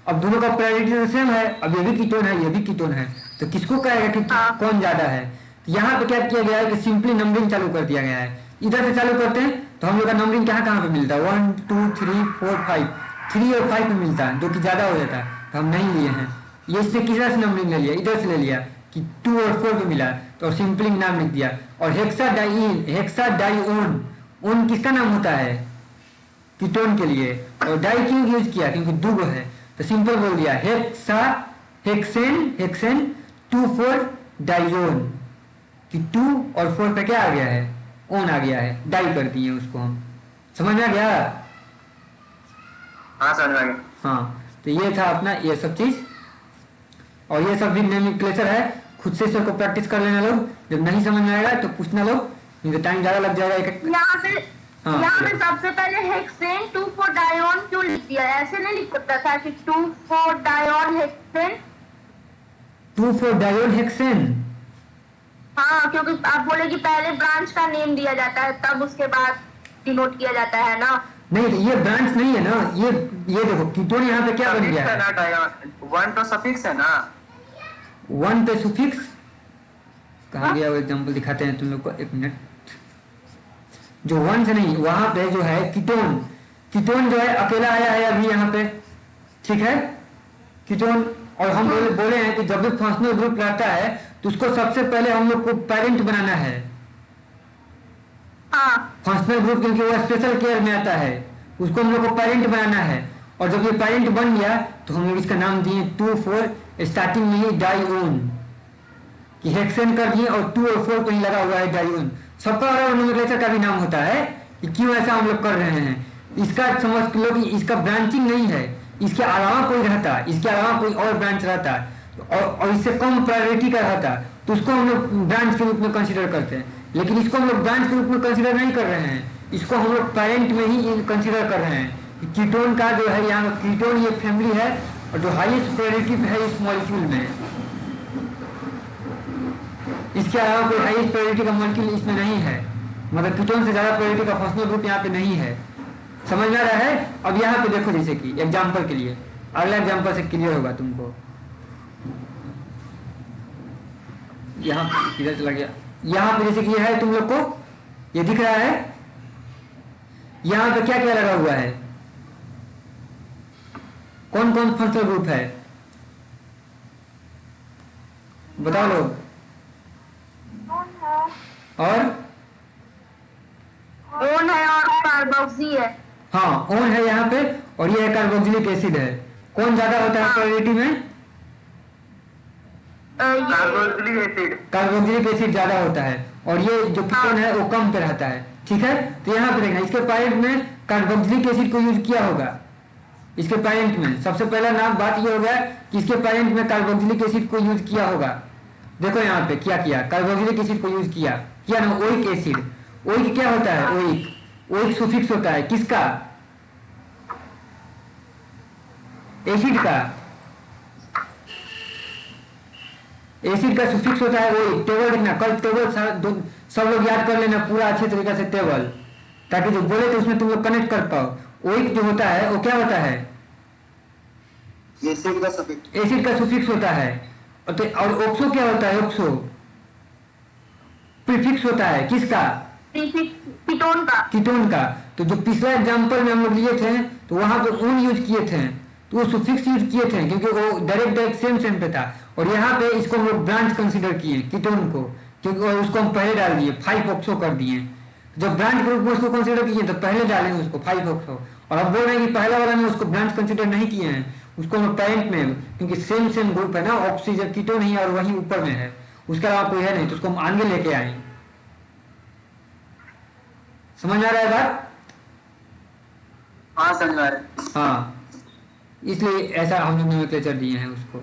अब दोनों का प्रायोरिटी तो सेम है, अब ये भी कीटोन है ये भी कीटोन है, तो किसको कहेगा कि कौन ज्यादा है? तो यहाँ पे क्या किया गया है कि सिंपली नंबरिंग चालू कर दिया गया है। इधर से चालू करते हैं तो हम लोग का नंबरिंग कहाँ कहाँ पे मिलता है, 1 2 3 4 5, 3 और 5 पे मिलता है, जो कि ज़्यादा हो जाता है, तो हम नहीं लिए हैं। ये इसने किधर से नंबरिंग ले लिया, इधर से ले लिया कि 2 और 4 पे मिला, तो सिंपलिंग नाम लिख दिया। और हेक्साडाइओन, ओन किसका नाम होता है, कीटोन के लिए। और डाई क्यों यूज किया, क्योंकि दुगो है, तो सिंपल बोल दिया हेक्सेन 2,4 डाइओन, कि 2 और 4 पे क्या आ गया है, ओन आ गया है, डाई कर दिए उसको हम। समझ में आ गया? हाँ समझ में आ गया। हाँ, तो ये था अपना ये सब चीज, और ये सब भी नोमेनक्लेचर है, खुद से सबको प्रैक्टिस कर लेना लोग, जब नहीं समझ में आएगा तो पूछना लोग, नहीं तो टाइम ज्यादा लग जाएगा एक। हाँ, यहाँ पे सबसे पहले हेक्सेन 2,4 डायोन क्यों लिख दिया, ऐसे नहीं लिख सकता था कि 2,4 डायोन हेक्सेन। 2,4 डायोन हेक्सेन, हाँ, क्योंकि आप बोले कि पहले ब्रांच का नेम दिया जाता है तब उसके बाद डिनोट किया जाता है ना। नहीं तो ये ब्रांच नहीं है ना, ये देखो कीटोन यहाँ पे क्या बन गया है, ना डायोन 1 तो सफिक्स है ना, 1 पे सुफिक्स कहाँ गया, वो एग्जाम्पल दिखाते हैं तुम लोग को, एक मिनट। जो 1 से नहीं, वहां पे जो है कीटोन जो है अकेला आया है अभी यहाँ पे, ठीक है, कीटोन। और हम बोले हैं कि जब भी फंक्शनल ग्रुप रहता है तो उसको सबसे पहले हम लोग को पेरेंट बनाना है, फंक्शनल ग्रुप, क्योंकि वो स्पेशल केयर में आता है, उसको हम लोग को पेरेंट बनाना है। और जब ये पेरेंट बन गया तो हम लोग इसका नाम दिए 2,4, स्टार्टिंग में ही डाइओन कि हेक्सेन कर दिए, और 2 और 4 कहीं लगा हुआ है डाइओन। सबका अलग नोमेनक्लेचर का भी नाम होता है कि क्यों ऐसा हम लोग कर रहे हैं। इसका समझ लो कि इसका ब्रांचिंग नहीं है, इसके अलावा कोई रहता, इसके अलावा कोई और ब्रांच रहता और इससे कम प्रायोरिटी का रहता, तो उसको हम लोग ब्रांच के रूप में कंसिडर करते हैं। लेकिन इसको हम लोग ब्रांच के रूप में कंसिडर नहीं कर रहे हैं, इसको हम लोग पेरेंट में ही कंसिडर कर रहे हैं। कीटोन का जो है यहाँ कीटोन ये फैमिली है, और जो हाईएस्ट प्रायोरिटी है इस मॉलिक्यूल में, इसके अलावा कोई हाईएस्ट प्रायोरिटी का मॉलिक्यूल इसमें नहीं है, मतलब कीटोन से ज्यादा प्रायोरिटी का फंक्शनल ग्रुप यहाँ पे नहीं है। समझ में आ रहा है? अब यहाँ पे देखो, जैसे कि एग्जाम्पल के लिए, अगला एग्जाम्पल से क्लियर होगा तुमको। यहाँ किधर चला गया, यहाँ पे जैसे कि ये है, तुम लोग को ये दिख रहा है, यहाँ पे क्या क्या लगा हुआ है, कौन कौन फंक्शनल ग्रुप है, बताओ लोग। और ओन है और कार्बोक्सी है। हाँ, ओन है यहाँ पे, और ये है कार्बोक्सिलिक एसिड है। कौन ज्यादा होता है प्रायोरिटी में? कार्बोक्सिलिक एसिड ज्यादा होता है, और ये जो कीटोन है वो कम पे रहता है, ठीक है। तो यहाँ पे देखना, इसके पैरेंट में कार्बोक्सिलिक एसिड को यूज किया होगा, इसके पैरेंट में सबसे पहला नाम बात ये हो गया कि इसके पैरेंट में कार्बोक्सिलिक एसिड को यूज किया होगा। देखो यहाँ पे क्या किया, कार्बोक्सिलिक एसिड को यूज किया ना, ओइक एसिड। ओइक क्या होता है, ओइक सुफिक्स होता है किसका, एसिड का, एसिड का सुफिक्स होता है ओइक। टेबल देखना, कल टेबल सब लोग याद कर लेना पूरा अच्छे तरीके से टेबल, ताकि जो बोले तो उसमें तुम लोग कनेक्ट कर पाओ। ओइक जो होता है वो क्या होता है, एसिड का सुफिक्स होता है। और ओक्सो क्या होता है, ओक्सो प्रीफिक्स होता है किसका, कीटोन का। तो जो पिछला एग्जांपल में हम लोग लिए थे तो वहां पे ओन यूज किए थे, तो वो सुफिक्स यूज किए थे क्योंकि वो डायरेक्ट सेम पे था। और यहाँ पे इसको हम लोग ब्रांच कंसीडर किए कीटोन को, क्योंकि उसको हम पहले डाल दिए 5 ऑक्सो कर दिए। जब ब्रांच के रूप में उसको कंसीडर किए तो पहले डाले उसको 5 ऑक्सो, और अब बोल रहे हैं कि पहला वाला में उसको ब्रांच कंसीडर नहीं किए हैं, उसको हम पेरेंट में, क्योंकि सेम ग्रुप है ना, ऑक्सीजन कीटोन ही और वही ऊपर में है, उसके अलावा कोई है नहीं, तो उसको हम आगे लेके आए। समझ में आ रहा है बात? हाँ समझ में आ रहा है। हाँ, इसलिए ऐसा हम लोग नोमेनक्लेचर दिए हैं उसको।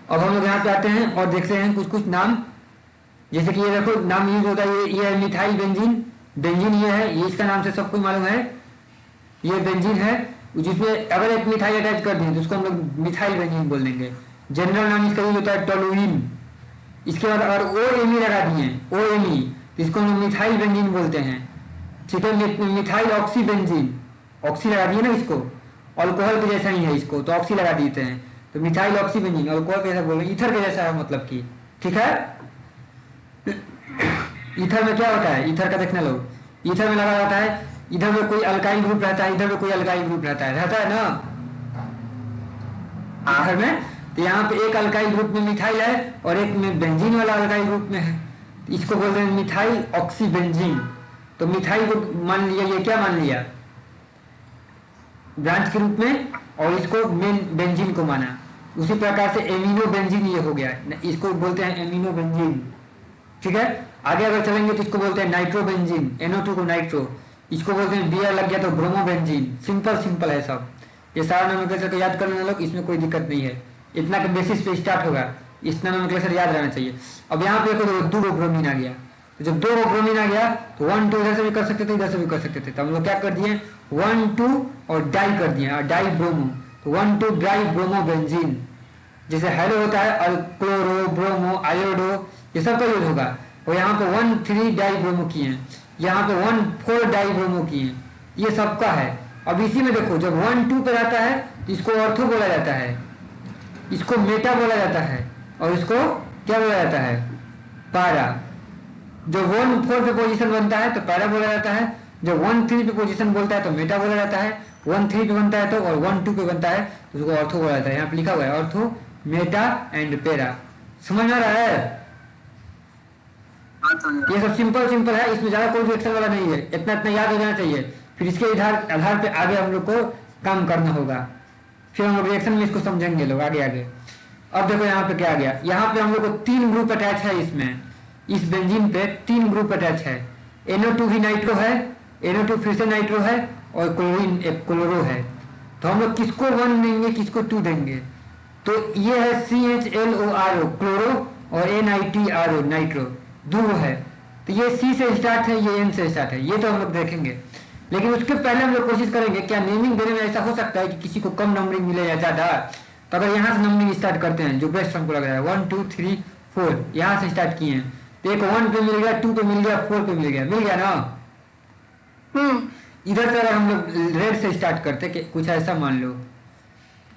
अब हम लोग यहाँ पे आते हैं और देखते हैं कुछ नाम, जैसे कि ये देखो नाम यूज होता है, ये है मिथाइल बेंजीन। बेंजीन ये है, ये इसका नाम से सबको मालूम है, ये बेंजीन है, जिसमें अगर एक मिथाइल अटैच कर दें तो उसको हम लोग मिथाइल बेंजीन बोल देंगे। जनरल नाम इसका यूज होता है टोलुइन। इसके बाद अगर OMe लगा दिए, OMe, तो इसको हम लोग मिथाइल बेंजीन बोलते हैं, ठीक है। मिथाइल ऑक्सी बेंजीन, ऑक्सी लगा दिए ना इसको, अल्कोहल के जैसा ही है इसको, तो ऑक्सी लगा देते हैं, तो मिथाइल ऑक्सी बेंजीन अल्कोहल के जैसा बोल रहे हैं, ईथर के जैसा है मतलब कि, ठीक है। ईथर में क्या होता है, ईथर का देखना लो, ईथर में लगा रहता है, इधर में कोई अल्काइल ग्रुप रहता है, इधर में कोई अल्काइल ग्रुप रहता है ना ईथर में। तो यहाँ पे एक अल्काइल ग्रुप में मिथाइल है और एक में बेंजीन वाला अल्काइल ग्रुप में है, तो इसको बोलते हैं मिथाइल ऑक्सी बेंजीन। तो मिथाइल को मान लिया, ये क्या मान लिया, ब्रांच के रूप में, और इसको मेन बेंजीन को माना। उसी प्रकार से एमिनो बेंजीन ये हो गया, इसको बोलते हैं एमिनो बेंजीन, ठीक है। आगे अगर चलेंगे तो इसको बोलते हैं नाइट्रो बेंजीन, NO2 को नाइट्रो, इसको बोलते हैं बियर लग गया तो ब्रोमो बेंजीन। सिंपल है सब, ये सारा नोमेनक्लेचर को याद करने लोग, इसमें कोई दिक्कत नहीं है, इतना के बेसिस पे स्टार्ट होगा, इतना नोमेनक्लेचर याद रहना चाहिए। अब यहाँ पे दो ब्रोमीन आ गया, तो जब दो ब्रोमीन आ गया तो 1 2 इधर से भी कर सकते थे, इधर से भी कर सकते थे, तो हम लोग क्या कर दिए 1 2 और डाई कर दिए, और डाई ब्रोमो, तो 1 2 डाई ब्रोमो बेंजीन। जैसे हेलो होता है क्लोरो, ब्रोमो, आयोडो, ये सब का यूज होगा। और यहाँ पे 1 3 डाई ब्रोमो किए, यहाँ पे 1 4 डाई ब्रोमो किए, ये सबका है। अब इसी में देखो जब 1 2 पे रहता है तो इसको ऑर्थो बोला जाता है, इसको मेटा बोला जाता है, और इसको क्या बोला जाता है, पारा। जब 1 4 पे पोजीशन बनता है तो पैरा बोला जाता है, जब 1 3 पे पोजीशन बोलता है तो मेटा बोला जाता है, 1 3 पे बनता है तो, और 1 2 पे बनता है तो उसको ऑर्थो बोला जाता है। यहाँ पे लिखा हुआ है ऑर्थो, मेटा एंड पैरा, समझ में आ रहा है। ये सब सिंपल है, इसमें ज्यादा कोई रिएक्शन वाला नहीं है, इतना याद हो जाना चाहिए। फिर इसके आधार पे आगे हम लोग को काम करना होगा, फिर हम लोग रिएक्शन में इसको समझेंगे लोग आगे। अब देखो यहाँ पे क्या आ गया, यहाँ पे हम लोग को 3 ग्रुप अटैच है इसमें, इस बेंजीन पे 3 ग्रुप अटैच है। NO2 भी नाइट्रो है, NO2 फिर से नाइट्रो है, और क्लोरीन एक क्लोरो है। तो हम लोग किसको 1 देंगे, किसको 2 देंगे, तो ये है CHLORO क्लोरो, और NITRO नाइट्रो, दो है। तो ये C से स्टार्ट है, ये N से स्टार्ट है, ये तो हम लोग देखेंगे। लेकिन उसके पहले हम लोग कोशिश करेंगे क्या नेमिंग देने में ऐसा हो सकता है कि किसी को कम नंबरिंग मिले या ज्यादा। तो अगर यहाँ से नंबरिंग स्टार्ट करते हैं, जो बेस्ट हमको लग रहा है 1 2 3 4, यहाँ से स्टार्ट किए हैं, तो एक 1 पे मिल गया, 2 पे मिल गया, 4 पे मिल गया ना। इधर से अगर हम लोग रेड से स्टार्ट करते कि कुछ ऐसा मान लो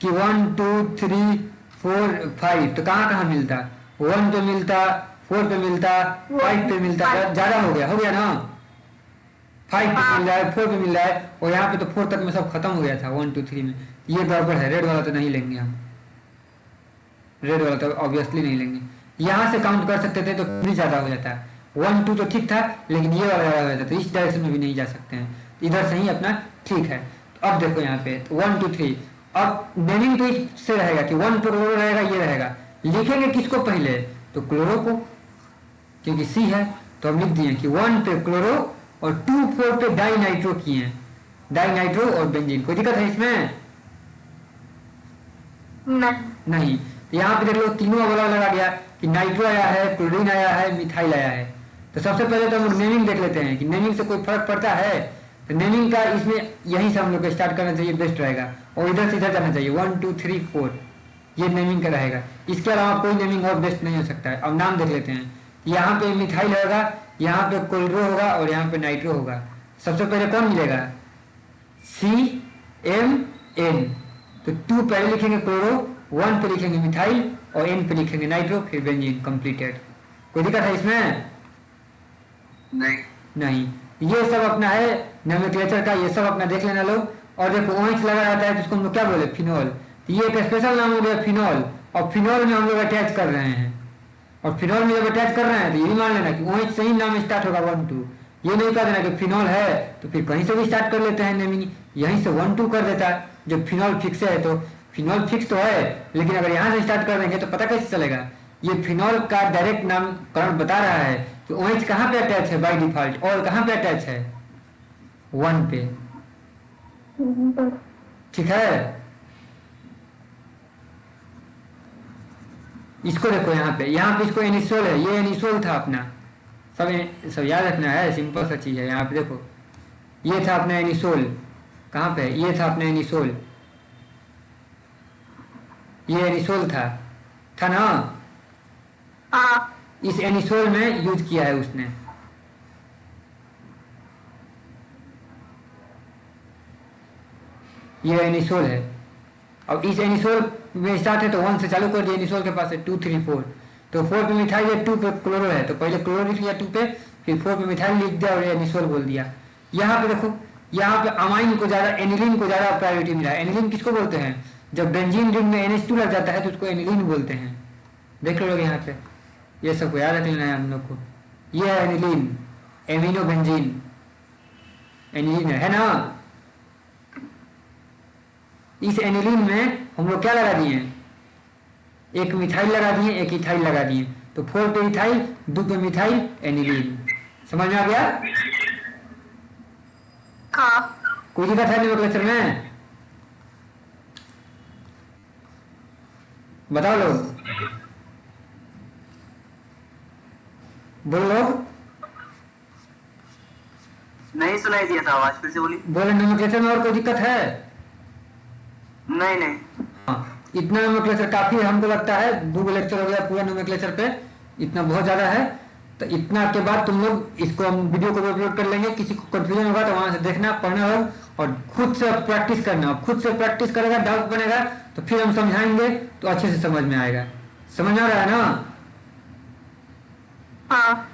कि 1 2 3 4 5, तो कहाँ मिलता, 1 पे मिलता, 4 पे मिलता, 5 पे मिलता, ज्यादा हो गया ना, 5 पे मिल रहा है, 4 पे मिल रहा है, और यहाँ पे तो 4 तक में सब खत्म हो गया था 1 2 3 में। ये गड़बड़ है, रेड वाला तो नहीं लेंगे हम, रेड वाला तो ऑब्वियसली नहीं लेंगे। यहाँ से काउंट कर सकते थे तो भी ज्यादा हो जाता है, 1 2 तो ठीक था, लेकिन ये वाला ज्यादा हो जाता है, इस डायरेक्शन में भी नहीं जा सकते हैं, इधर से ही अपना ठीक है। तो अब देखो यहाँ पे 1 2 3, अब नेमिंग तो इससे रहेगा कि 1 पे क्लोरो रहेगा, ये रहेगा, लिखेंगे किसको पहले, तो क्लोरो को, क्योंकि C है, तो हम लिख दिए कि 1 पे क्लोरो और 2 4 पे डाई नाइट्रो किए हैं, डाई नाइट्रो और बेंजीन। कोई दिक्कत है इसमें? नहीं। तो यहाँ पे देख लो तीनों अलग अलग आ गया कि नाइट्रो आया है, क्लोरीन आया है, मिथाइल आया है। तो सबसे पहले तो हम लोग नेमिंग देख लेते हैं कि नेमिंग से कोई फर्क पड़ता है। तो नेमिंग का इसमें यहीं से हम लोग को स्टार्ट करना चाहिए, बेस्ट रहेगा, और इधर से इधर जाना चाहिए 1 2 3 4, ये नेमिंग का रहेगा। इसके अलावा कोई नेमिंग और बेस्ट नहीं हो सकता है। अब नाम देख लेते हैं, यहाँ पे मिथाइल होगा, यहाँ पे क्लोरो होगा, और यहाँ पे नाइट्रो होगा। सबसे पहले कौन मिलेगा, CMN, तो 2 पहले लिखेंगे क्लोरो, 1 पे लिखेंगे मिथाइल, और N पे लिखेंगे नाइट्रो, फिर बेंजीन, कंप्लीटेड। कोई दिक्कत है इसमें? नहीं। ये सब अपना है नोमेनक्लेचर का, ये सब अपना देख लेना लोग। और देखो OH लगा रहता है तो इसको हम लोग क्या बोले, फिनॉल। तो ये एक स्पेशल नाम हो गया फिनॉल, और फिनॉल में हम लोग अटैच कर रहे हैं, और फिनॉल में जब अटैच कर रहे हैं तो ये भी मान लेना कि OH से ही नाम स्टार्ट होगा 1 2, ये नहीं कर देना कि फिनॉल है तो फिर कहीं से भी स्टार्ट कर लेते हैं नेमिंग, यहीं से 1 2 कर देता है। जब फिनॉल फिक्स है तो फिनॉल फिक्स तो है, लेकिन अगर यहाँ से स्टार्ट कर देंगे तो पता कैसे चलेगा, ये फिनॉल का डायरेक्ट नामकरण बता रहा है कि OH कहाँ पे अटैच है बाय डिफॉल्ट, और कहाँ पे अटैच है 1 पे, ठीक है। इसको देखो यहाँ पे इसको एनिसोल है, ये एनिसोल था अपना, सब याद रखना है, सिंपल सा चीज है। यहाँ पे देखो ये था अपना एनिसोल, कहाँ पे, ये था अपना एनिसोल, ये एनिसोल था ना। इस एनिसोल में यूज किया है उसने, ये एनिसोल है। अब इस एनिसोल में स्टार्ट है तो 1 से चालू कर दिया, एनिसोल के पास है 2 3 4, तो 4 पे मिथाइल है, 2 पे क्लोरो है, तो पहले क्लोरो लिख लिया 2 पे, फिर 4 पे मिथाइल लिख दिया और एनिसोल बोल दिया। यहाँ पे देखो, यहाँ पे अमाइन को ज़्यादा, एनिलीन को ज़्यादा प्रायोरिटी मिला है। एनिलीन किसको बोलते हैं? जब बेंजीन रिंग में NH2 लग जाता है तो उसको एनिलीन बोलते हैं। देख लो लोग यहाँ पे, ये सबको याद रख लेना है हम लोग को। ये है एनिलीन, एमिनो बेंजीन एनिलीन है ना। इस एनिलीन में हम लोग क्या लगा दिए? एक मिथाइल लगा दिए, एक इथाइल लगा दिए, तो 4 पे इथाइल, 2 पे मिथाइल, एनिलीन। समझ में आ गया? हाँ। कोई दिक्कत है नोमेनक्लेचर में? बताओ लोग, बोलो लोग। नहीं सुनाई दिया था, आवाज फिर से बोली। बोले नोमेनक्लेचर में और कोई दिक्कत है? नहीं। हाँ, इतना नोमेनक्लेचर काफी है हमको लगता है। 2 लेक्चर हो गया पूरा नोमेनक्लेचर पे, इतना बहुत ज्यादा है। तो इतना के बाद तुम लोग इसको, हम वीडियो को अपलोड कर लेंगे, किसी को कंफ्यूजन होगा तो वहां से देखना, पढ़ना होगा और खुद से प्रैक्टिस करना। खुद से प्रैक्टिस करेगा, डाउट बनेगा तो फिर हम समझाएंगे तो अच्छे से समझ में आएगा। समझ आ रहा है ना? हाँ।